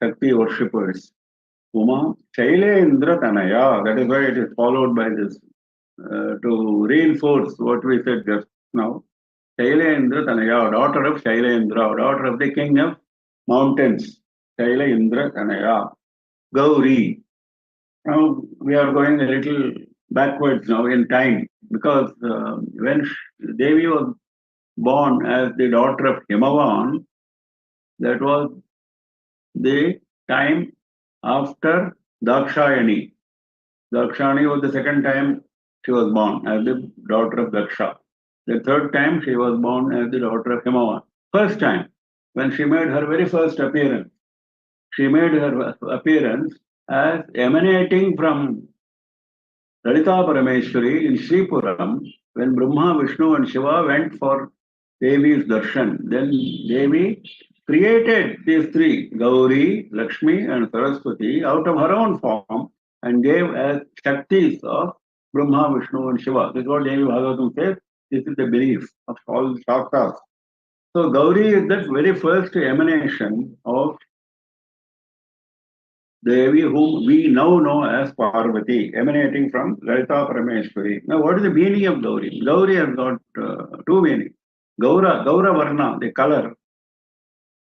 Shakti worshippers. Uma Shailendra Tanaya. That is why it is followed by this to reinforce what we said just now. Shailendra Tanaya, daughter of Shailendra, daughter of the king of mountains. Shailendra Tanaya. Gauri. Now we are going a little backwards now in time because when Devi was born as the daughter of Himavan, that was the time after Dakshayani. Dakshayani was the second time she was born as the daughter of Daksha. The third time she was born as the daughter of Himavan. First time, when she made her very first appearance, she made her appearance as emanating from Lalitha Parameshwari in Sripuram when Brahma, Vishnu and Shiva went for Devi's darshan. Then Devi created these three, Gauri, Lakshmi and Saraswati, out of her own form and gave as Shaktis of Brahma, Vishnu and Shiva. This is what Devi Bhagavatam says. This is the belief of all Shastras. So Gauri is that very first emanation of Devi whom we now know as Parvati, emanating from Lalita Parameshwari. Now what is the meaning of Gauri? Gauri has got two meanings. Gaura Varna, the color,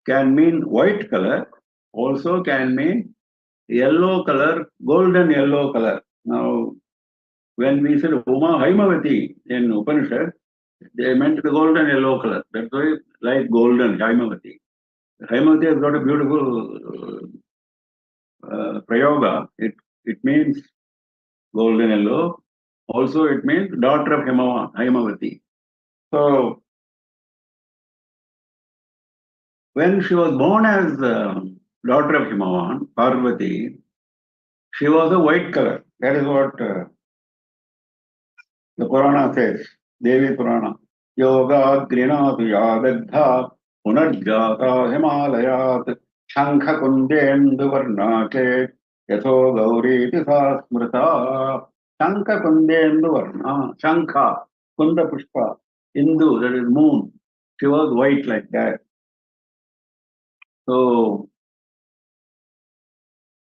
can mean white color, also can mean yellow color, golden yellow color. Now, when we said Uma Haimavati in Upanishad, they meant the golden yellow color. That's why, like golden Haimavati. Haimavati has got a beautiful prayoga. It means golden yellow. Also, it means daughter of Haimavati. So, when she was born as daughter of Himavan, Parvati, she was a white color. That is what the Purana says, Devi Purana. Yoga Grinatu Yadagdha Punarjata Himalayat Shankha Kundendu Varnake Yatho Gauri Tisa Smrita Shankha Kundendu Varna Shankha Kunda Pushpa Indu, that is moon. She was white like that. So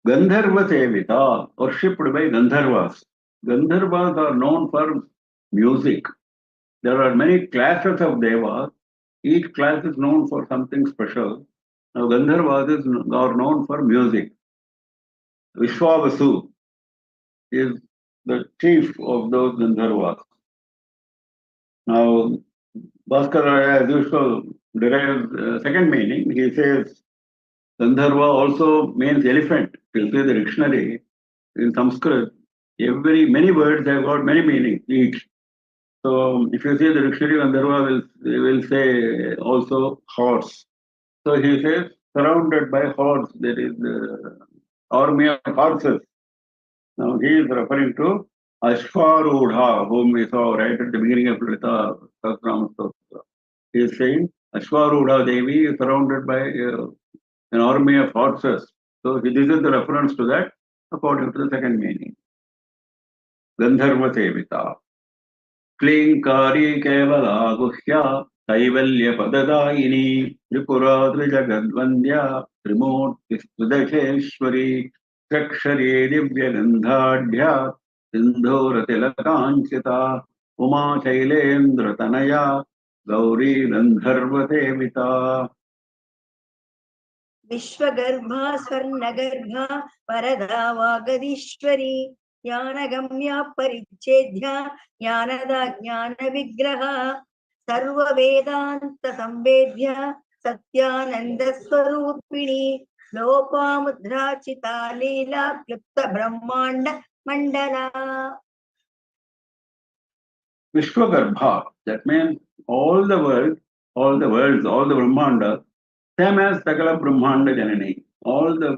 Gandharva Sevita, worshipped by Gandharvas. Gandharvas are known for music. There are many classes of devas. Each class is known for something special. Now Gandharvas are known for music. Vishwavasu is the chief of those Gandharvas. Now Bhaskara, as usual, derives second meaning. He says Gandharva also means elephant. If you see the dictionary in Sanskrit, many words have got many meanings each. So if you see the dictionary, Gandharva will say also horse. So he says, surrounded by horse, there is the army of horses. Now he is referring to Ashwarudha, whom we saw right at the beginning of Lalita Sahasranama Stotra. He is saying Ashwarudha Devi is surrounded by an army of horses. So this is the reference to that according to the second meaning. Gandharva Sevita. Klinkari Kevala Guhya Kaivalya Padadayini Tripura Trijagadvandya Trimurti Sudasheshwari Sakshari Divya Gandhadhya Sindhura Tilakanchita Uma Shailendra Tanaya Gauri Gandharva Sevita. Vishwagarbha Swarnagarbha Parada Vagadishwari Jnanagamya Parichedhya Jnanada Jnana Vigraha Sarva Vedanta Samvedhya Satyananda Swarupini Lopamudra Chita Leela Klipta Brahmanda Mandala. Vishwagarbha, that means all the worlds, all the Brahmandas, same as Sakala Brahmanda Janani. All the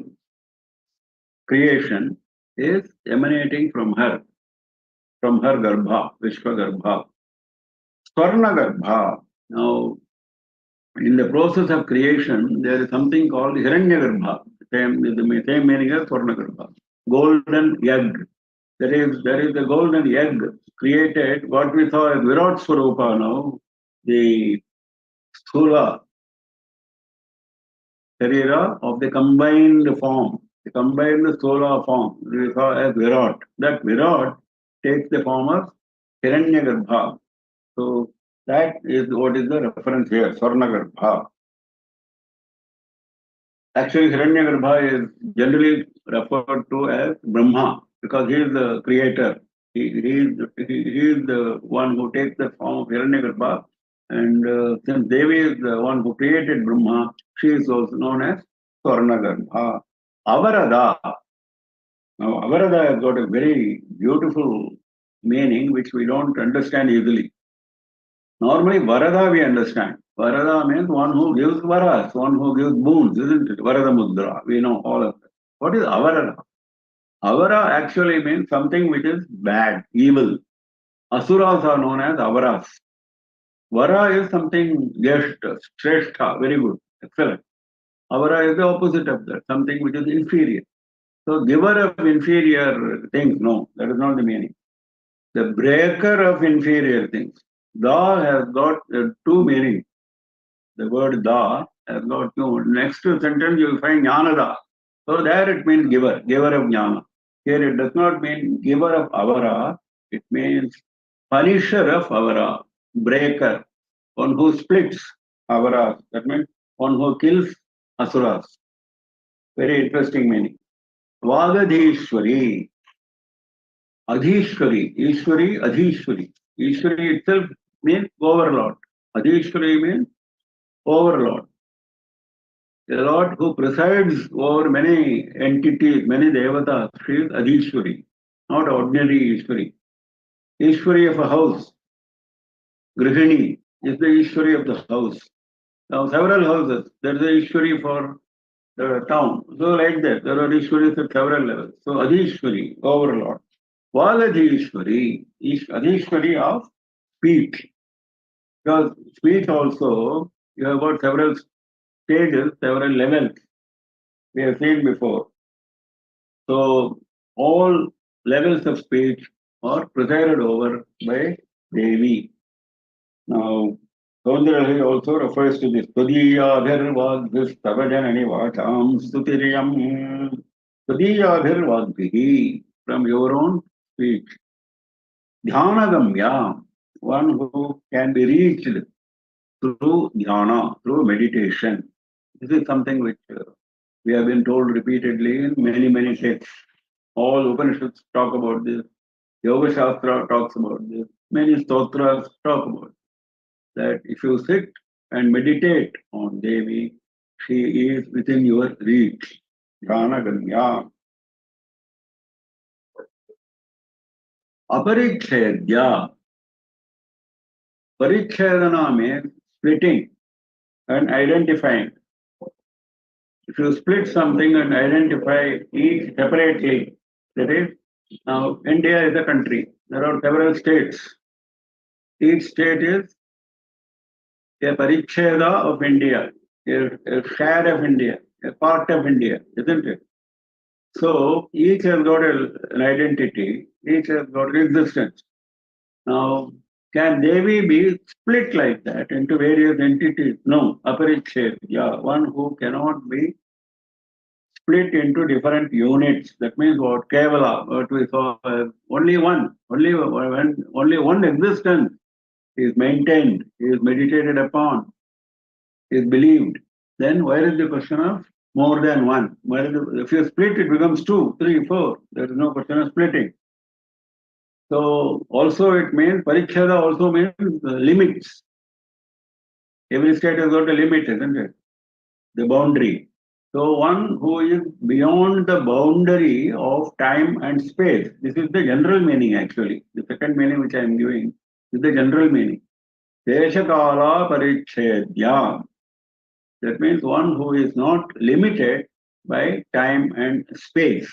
creation is emanating from her Garbha, Vishwagarbha. Swarnagarbha. Now, in the process of creation, there is something called Hiranyagarbha. The same meaning as Swarnagarbha. Golden egg. There is the golden egg created, what we saw as Virat Swarupa now, the Sthula Sharira of the combined form, the combined Sthula form, we saw as Virat. That Virat takes the form of Hiranyagarbha. So that is what is the reference here, Swarnagarbha. Actually, Hiranyagarbha is generally referred to as Brahma because he is the creator. He is the one who takes the form of Hiranyagarbha. And since Devi is the one who created Brahma, she is also known as Swarnagarbha. Avarada. Now, Avarada has got a very beautiful meaning which we don't understand easily. Normally, Varada we understand. Varada means one who gives varas, one who gives boons, isn't it? Varada Mudra. We know all of that. What is Avarada? Avara actually means something which is bad, evil. Asuras are known as Avaras. Vara is something Yashta, Shrestha, very good, excellent. Avara is the opposite of that, something which is inferior. So, giver of inferior things, no, that is not the meaning. The breaker of inferior things. Da has got two meanings. The word da has got no. Next sentence you will find jnanada. So there it means giver, giver of jnana. Here it does not mean giver of avara. It means punisher of avara, breaker, one who splits avaras. That means one who kills asuras. Very interesting meaning. Vagadhishwari, Adhishwari, Ishwari, Adhishwari. Ishwari itself means overlord. Adhishwari means overlord. The Lord who presides over many entities, many devatas, she is Adhishwari, not ordinary Ishwari. Ishwari of a house, Grihini, is the Ishwari of the house. Now, several houses, there is a Ishwari for the town. So, like that, there are Ishwaris at several levels. So, Adhishwari, overlord. Vagadhishwari, Adhishwari of speech. Because speech also, you have got several stages, several levels. We have seen before. So all levels of speech are presided over by Devi. Now, Saundarya also refers to this. Tudiyabhirvadbhis tavajanani vacham stutiriyam. Tudiyabhirvadbhihi, from your own speech. Dhanagamya, one who can be reached through dhyana, through meditation. This is something which we have been told repeatedly in many, many texts. All Upanishads talk about this. Yoga Shastra talks about this. Many stotras talk about it. That if you sit and meditate on Devi, she is within your reach. Dhanaganya. Aparichedya. Parichedana means splitting and identifying. If you split something and identify each separately, that is, now India is a country. There are several states. Each state is a paricheda of India, a share of India, a part of India, isn't it? So each has got an identity, each has got an existence. Now, can Devi be split like that into various entities? No, aparichedya, one who cannot be split into different units. That means what? Kevala, what we saw, only one existence is maintained, is meditated upon, is believed. Then where is the question of more than one? If you split, it becomes 2, 3, 4. There is no question of splitting. So also it means, Parichada also means limits. Every state has got a limit, isn't it? The boundary. So one who is beyond the boundary of time and space. This is the general meaning actually. The second meaning which I am giving is the general meaning. Deshakala parichedya. That means one who is not limited by time and space.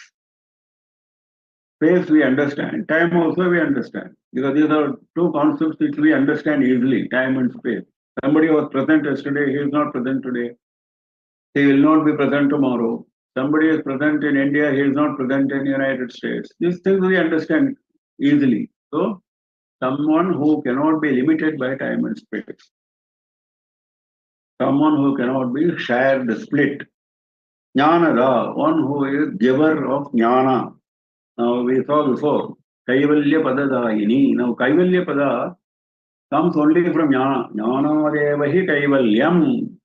Space we understand, time also we understand. Because these are two concepts which we understand easily, time and space. Somebody was present yesterday, he is not present today. He will not be present tomorrow. Somebody is present in India, he is not present in the United States. These things we understand easily. So, someone who cannot be limited by time and space. Someone who cannot be shared, split. Jnanada, one who is giver of jnana. Now, we saw before, Kaivalya Padadayini. Now, Kaivalya Pada comes only from jnana. Jnana devahi Kaivalyam.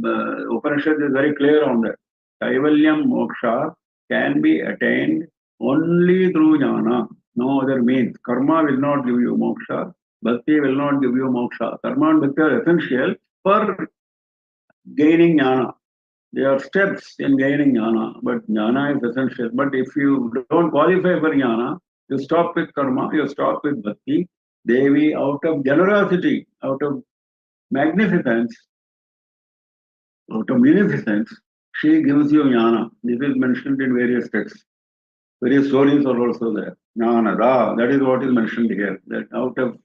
The Upanishad is very clear on that. Kaivalyam moksha can be attained only through jnana, no other means. Karma will not give you moksha, bhakti will not give you moksha. Karma and bhakti are essential for gaining jnana. They are steps in gaining jnana, but jnana is essential. But if you don't qualify for jnana, you stop with karma, you stop with bhakti. Devi, out of generosity, out of magnificence, out of munificence, she gives you jnana. This is mentioned in various texts. Various stories are also there. Jnanada, that is what is mentioned here. That out of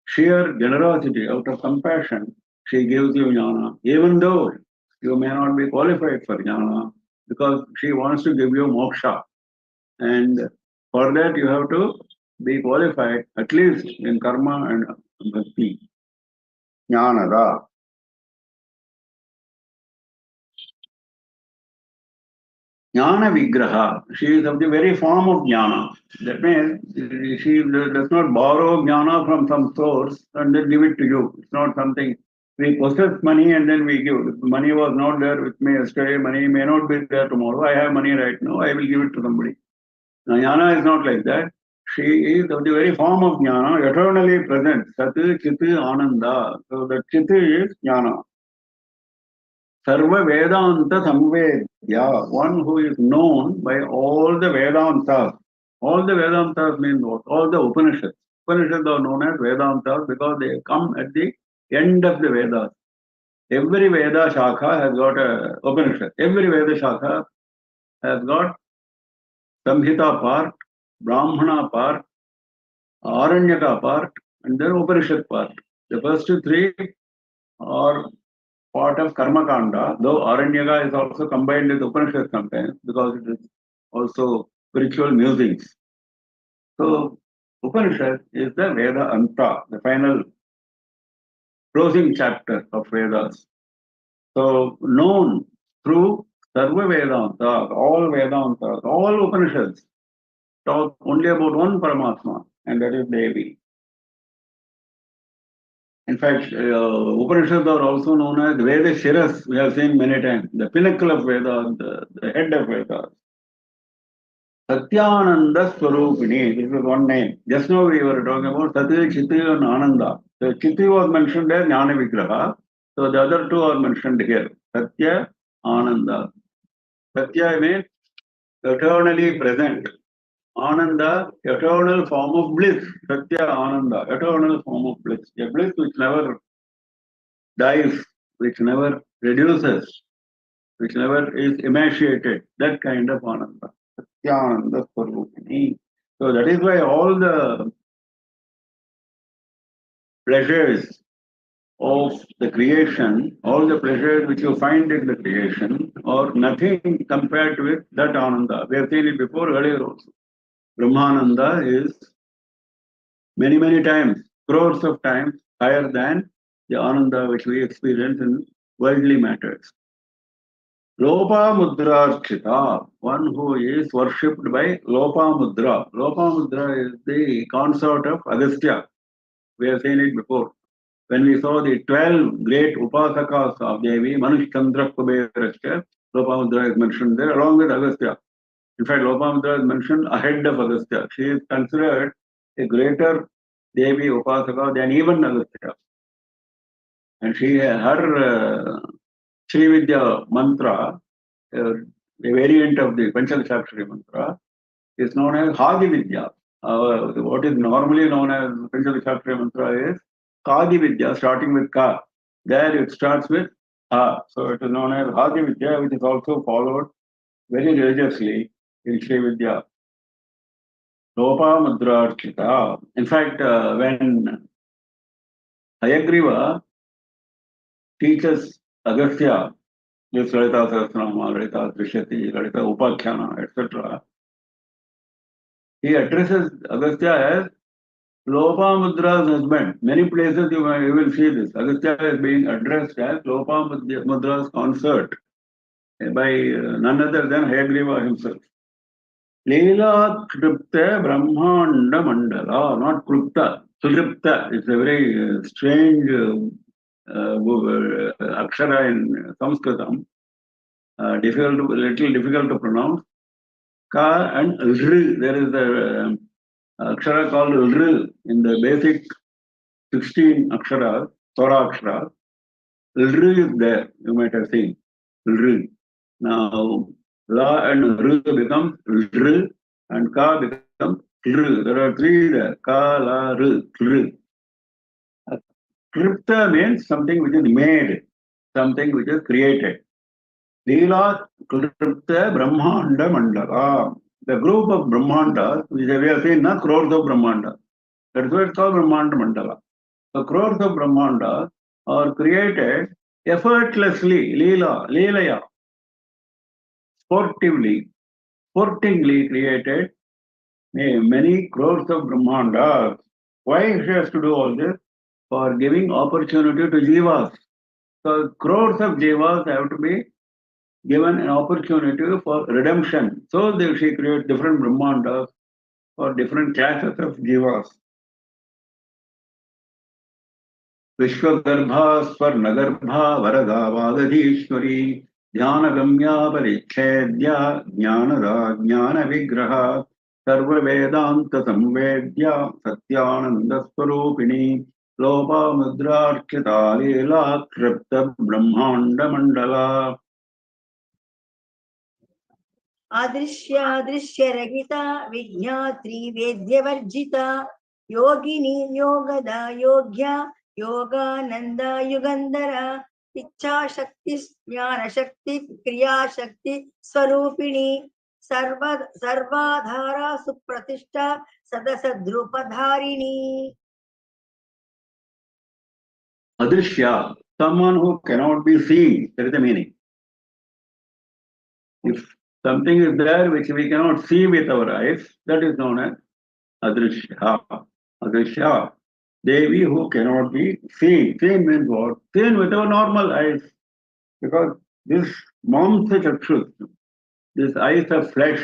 sheer generosity, out of compassion, she gives you jnana, even though you may not be qualified for jnana, because she wants to give you moksha. And for that, you have to be qualified, at least in karma and bhakti. Jnanada. Jnana Vigraha. She is of the very form of Jnana. That means she does not borrow Jnana from some source and then give it to you. It's not something we possess money and then we give. If money was not there with me yesterday, money may not be there tomorrow. I have money right now, I will give it to somebody. Now, Jnana is not like that. She is of the very form of Jnana, eternally present. Sat, Chit, Ananda. So the Chit is Jnana. Sarva Vedanta Samvedya, one who is known by all the Vedantas. All the Vedantas mean what? All the Upanishads. Upanishads are known as Vedantas because they come at the end of the Vedas. Every Veda Shakha has got a Upanishad. Every Veda Shakha has got Samhita part, Brahmana part, Aranyaka part, and then Upanishad part. The first three are part of Karma Kanda, though Aranyaka is also combined with Upanishad sometimes because it is also spiritual musings. So Upanishad is the Veda Anta, the final closing chapter of Vedas. So known through Sarva Vedanta, all Vedantas, all Upanishads talk only about one Paramatma, and that is Devi. In fact, Upanishads are also known as Veda Shiras, we have seen many times, the pinnacle of Vedas, the head of Vedas. Satyananda Swarupini, this is one name. Just now we were talking about Satya, Chitti and Ananda. So Chitti was mentioned as Jnana Vigraha. So the other two are mentioned here. Satya, Ananda. Satya means eternally present. Ananda, eternal form of bliss. Satya, Ananda, eternal form of bliss. A bliss which never dies, which never reduces, which never is emaciated. That kind of Ananda. Satyananda Swarupini. So that is why all the pleasures of the creation, all the pleasures which you find in the creation, are nothing compared with that Ananda. We have seen it before earlier also. Brahmananda is many, many times, crores of times higher than the Ananda which we experience in worldly matters. Lopa Mudrarchita, one who is worshipped by Lopa Mudra. Lopa Mudra is the consort of Agastya. We have seen it before. When we saw the 12 great Upasakas of Devi, Manush Chandra Kuberascha, Lopamudra is mentioned there along with Agastya. In fact, Lopamudra is mentioned ahead of Agastya. She is considered a greater Devi Upasaka than even Agastya. And her Srividya mantra, a variant of the Panchadashakshari mantra, is known as Hadi Vidya. What is normally known as Panchadashakshari mantra is Kadi Vidya, starting with Ka. There it starts with Ha. So it is known as Hadi Vidya, which is also followed very religiously in Sri Vidya. Lopa Mudrarchita. In fact, when Hayagriva teaches Agastya, this Lalita Sahasranama, Lalita Trishati, Lalita Upakhyana, etc., he addresses Agastya as Lopamudra's husband. Many places you will see this. Agastya is being addressed as Lopamudra's consort by none other than Hayagriva himself. Leela Kripta Brahmanda Mandala, not Kripta. Kripta is a very strange akshara in Sanskritam. Little difficult to pronounce. Ka and R. There is a akshara called R in the basic 16 aksharas, Torah aksharas. R is there, you might have seen. R. Now, La and R becomes R and Ka becomes R. There are three there. Ka, La, R. Kripta means something which is made, something which is created. Leela Kripta Brahmanda Mandala. The group of Brahmandas, which we have seen, not crores of Brahmandas. That's why it's called Brahmanda Mandala. The crores of Brahmandas are created effortlessly, Leelaya, sportingly created many crores of Brahmandas. Why she has to do all this? For giving opportunity to Jivas. So crores of Jivas have to be given an opportunity for redemption. So she creates different Brahmandas for different classes of jivas. विश्वगर्भा स्वर्णगर्भा वरदा वागधीश्वरी ध्यानगम्या परिच्छेद्या ज्ञानदा ज्ञानविग्रह सर्ववेदान्त संवेद्या सत्यानन्दस्वरूपिणी लोपामुद्रार्चिता लीला तृप्त ब्रह्माण्डमण्डला अदृश्यादृश्यरहिता विज्ञात्री वेद्यवर्जिता योगिनी योगदा योग्या योगानंदा युगंधरा इच्छाशक्ति ज्ञानशक्ति क्रियाशक्ति स्वरूपिणी सर्वाधारा सुप्रतिष्ठा सदसद्रूपधारिणी. Adrishya, someone who cannot be seen. That is the meaning. If something is there which we cannot see with our eyes, that is known as Adrishya. Adrishya. Devi who cannot be seen. Seen means what? Seen with our normal eyes. Because this mamsa chakshus, these eyes of flesh,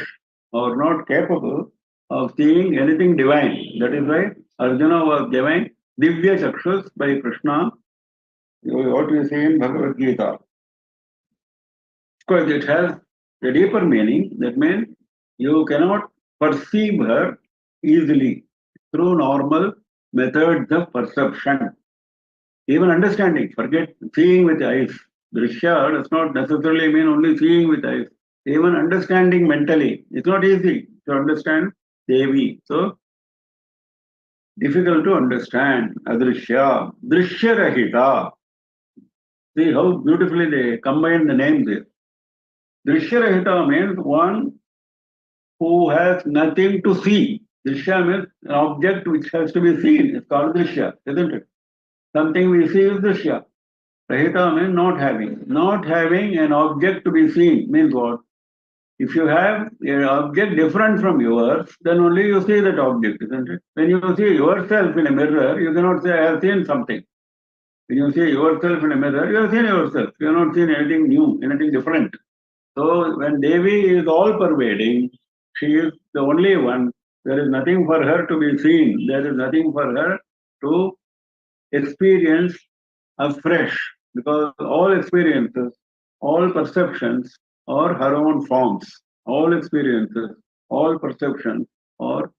are not capable of seeing anything divine. That is why Arjuna was given Divya Chakshus by Krishna, what we see in Bhagavad Gita. Of course, it has a deeper meaning. That means you cannot perceive her easily through normal methods of perception. Even understanding, forget seeing with eyes. Drishya does not necessarily mean only seeing with eyes. Even understanding mentally, it's not easy to understand Devi. So, difficult to understand. Adrishya, Drishya Rahita. See how beautifully they combine the names here. Drishya Rahita means one who has nothing to see. Drishya means an object which has to be seen. It's called Drishya, isn't it? Something we see is Drishya. Rahita means not having. Not having an object to be seen means what? If you have an object different from yours, then only you see that object, isn't it? When you see yourself in a mirror, you cannot say, I have seen something. When you see yourself in a mirror, you have seen yourself. You have not seen anything new, anything different. So when Devi is all pervading, she is the only one. There is nothing for her to be seen. There is nothing for her to experience afresh, because all experiences, all perceptions are her own forms. All experiences, all perceptions are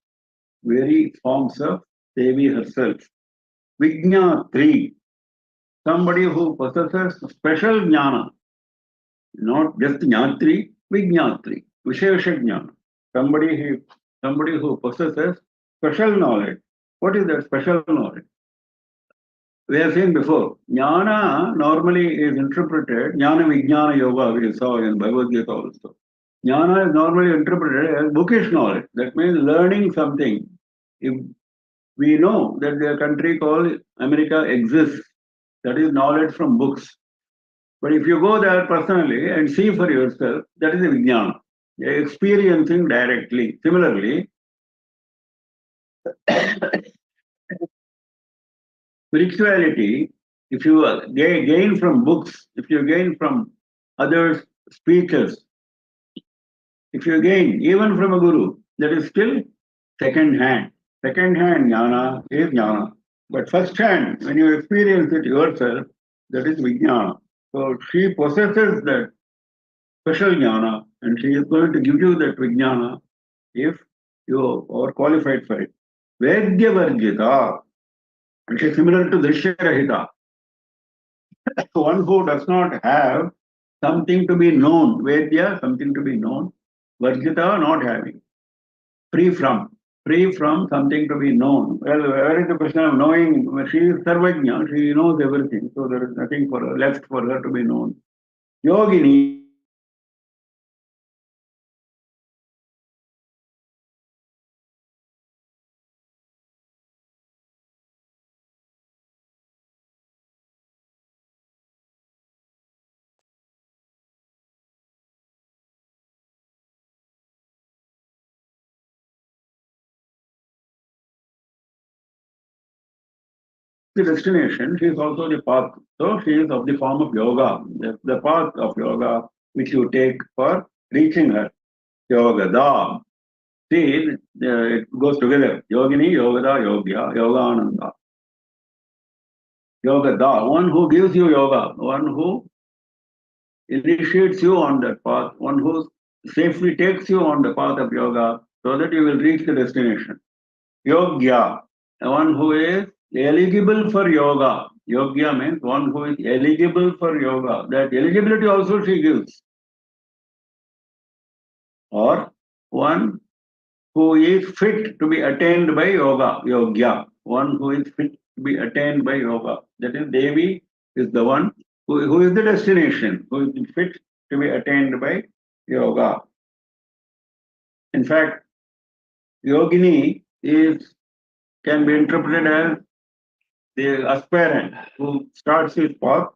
very forms of Devi herself. Vijnatri, somebody who possesses special jnana, not just jnatri, Vijnatri, Vishesha jnana. Somebody who possesses special knowledge. What is that special knowledge? We have seen before, jnana normally is interpreted, jnana vijnana yoga we saw in Bhagavad Gita also. Jnana is normally interpreted as bookish knowledge. That means learning something. If we know that the country called America exists, that is knowledge from books. But if you go there personally and see for yourself, that is a vijnana, experiencing directly. Similarly, spirituality, if you gain from books, if you gain from others' speeches, if you gain even from a guru, that is still second hand. Second hand jnana is jnana. But first hand, when you experience it yourself, that is vijnana. So she possesses that special jnana, and she is going to give you that vijnana if you are qualified for it. Vedya Varjita, which is similar to Drishya Rahita. One who does not have something to be known, Vedya, something to be known, Varjita, not having, free from something to be known. Well, where is the question of knowing? She is Sarvajna, she knows everything, so there is nothing for her left for her to be known. Yogini, the destination, she is also the path. So she is of the form of yoga, the path of yoga. which you take for reaching her. Yogada. See, it goes together. Yogini, Yogada, Yogya, Yogananda. Yogada, one who gives you yoga, one who initiates you on that path, one who safely takes you on the path of yoga so that you will reach the destination. Yogya, one who is eligible for yoga. Yogya means one who is eligible for yoga. That eligibility also she gives. Or one who is fit to be attained by yoga, yogya. One who is fit to be attained by yoga. That is, Devi is the one who is the destination, who is fit to be attained by yoga. In fact, yogini can be interpreted as the aspirant who starts his path.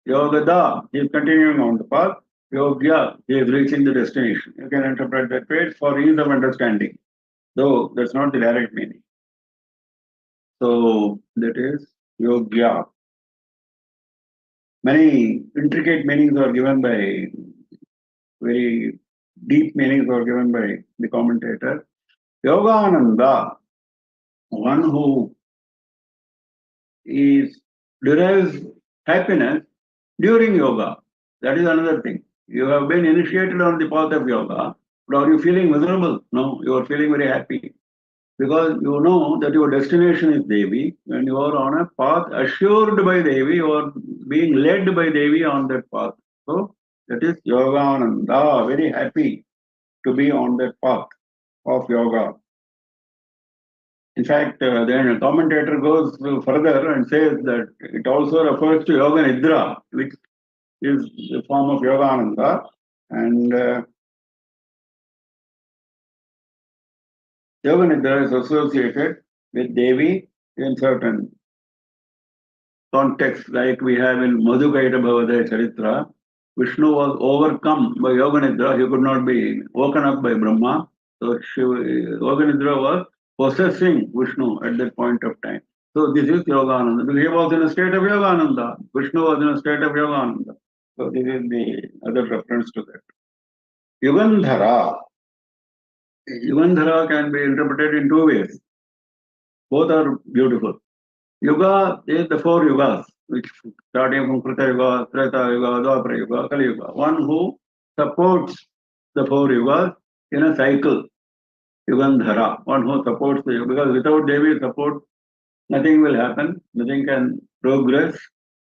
Yogada, he is continuing on the path. Yogya, he is reaching the destination. You can interpret that way for ease of understanding, though that's not the direct meaning. So that is Yogya. Many intricate meanings are given by, very deep meanings are given by the commentator. Yogananda, one who derives happiness during yoga. That is another thing. You have been initiated on the path of yoga, but are you feeling miserable? No, you are feeling very happy. Because you know that your destination is Devi, and you are on a path assured by Devi, or being led by Devi on that path. So that is Yogananda, very happy to be on that path of yoga. In fact, then a commentator goes further and says that it also refers to Yoga Nidra, which is the form of Yogananda. And Yoga Nidra is associated with Devi in certain contexts, like we have in Madhukaita Bhavadaya Charitra. Vishnu was overcome by Yoga Nidra. He could not be woken up by Brahma. So Yoga Nidra was possessing Vishnu at that point of time. So this is Yogananda. He was in a state of Yogananda. Vishnu was in a state of Yogananda. So this is the other reference to that. Yugandhara. Yugandhara can be interpreted in two ways. Both are beautiful. Yuga is the four yugas, which starting from Krita Yuga, Treta Yuga, Dwapara Yuga, Kali Yuga. One who supports the four yugas in a cycle. Yugandhara, one who supports the yuga. Because without Devi support, nothing will happen, nothing can progress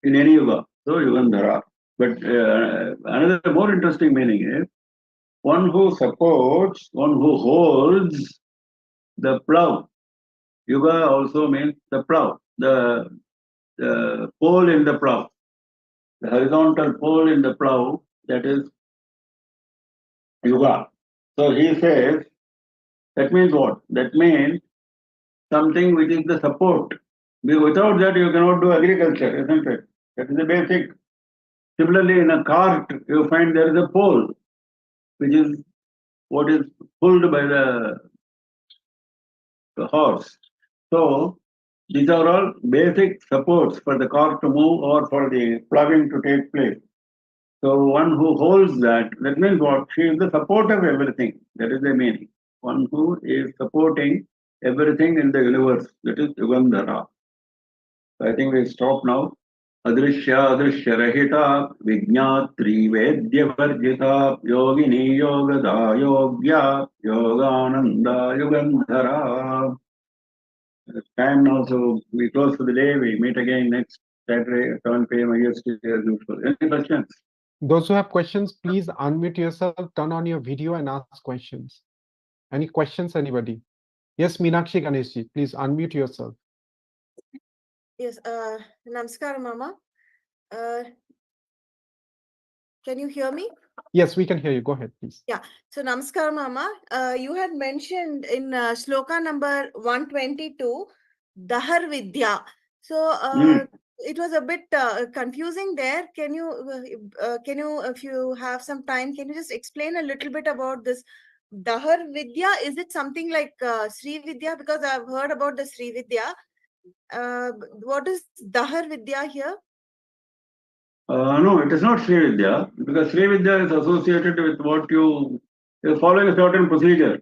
in any yuga. So Yugandhara. But another more interesting meaning is one who supports, one who holds the plow. Yuga also means the plow, the pole in the plow, the horizontal pole in the plow, that is yuga. So he says, that means what? That means something which is the support. Without that, you cannot do agriculture, isn't it? That is the basic. Similarly, in a cart, you find there is a pole, which is what is pulled by the horse. So, these are all basic supports for the cart to move or for the ploughing to take place. So, one who holds that means what? She is the support of everything. That is the meaning. One who is supporting everything in the universe. That is Yugandhara. So I think we stop now. Adrishya Adrishya Rahita Vignatri Vedya Varjita Yogini Yogada Yogya Yogananda Yugandhara. It's time now, so we close for the day. We meet again next Saturday at 7 p.m. IST as usual. Any questions? Those who have questions, please unmute yourself, turn on your video and ask questions. Any questions, anybody? Yes, Meenakshi Ganeshji, please unmute yourself. Yes, Namaskar, Mama. Can you hear me? Yes, we can hear you. Go ahead, please. Yeah. So, Namaskar, Mama. You had mentioned in Shloka number 122, Dahar Vidya. So, it was a bit confusing there. Can you, if you have some time, can you just explain a little bit about this Dahar Vidya? Is it something like Sri Vidya? Because I've heard about the Sri Vidya. What is Dahar Vidya here? No, it is not Sri Vidya, because Sri Vidya is associated with what you're following a certain procedure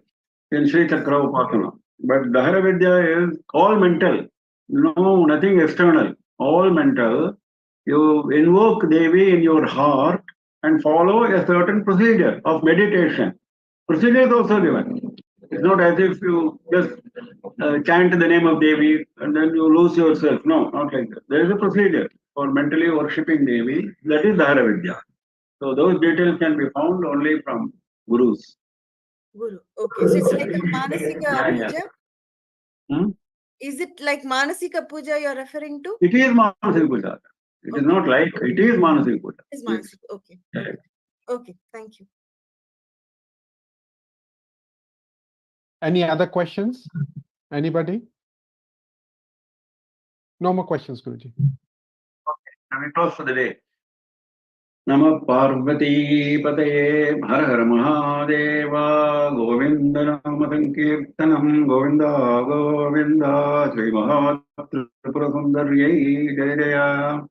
in Sri Chakra Upasana. But Dahara Vidya is all mental, no, nothing external, all mental. You invoke Devi in your heart and follow a certain procedure of meditation. Procedure is also given. It's not as if you just chant the name of Devi and then you lose yourself. No, not like that. There is a procedure for mentally worshipping Devi. That is Dahara Vidya. So those details can be found only from gurus. Guru. Okay, so it's like a Manasika Yeah, yeah. puja. Hmm? Is it like Manasika puja you're referring to? It is Manasika Puja. It is not like, it is Manasika Puja. It's Yes. Manasika. Okay. Yeah. Okay. Thank you. Any other questions? Anybody? No more questions, Guruji. And we close for the day. Namah Parvati Pataye Har Har Mahadeva Govinda Namadam Kirtanam Govinda Govinda Sri Mahatripura Sundarye Jaya Jaya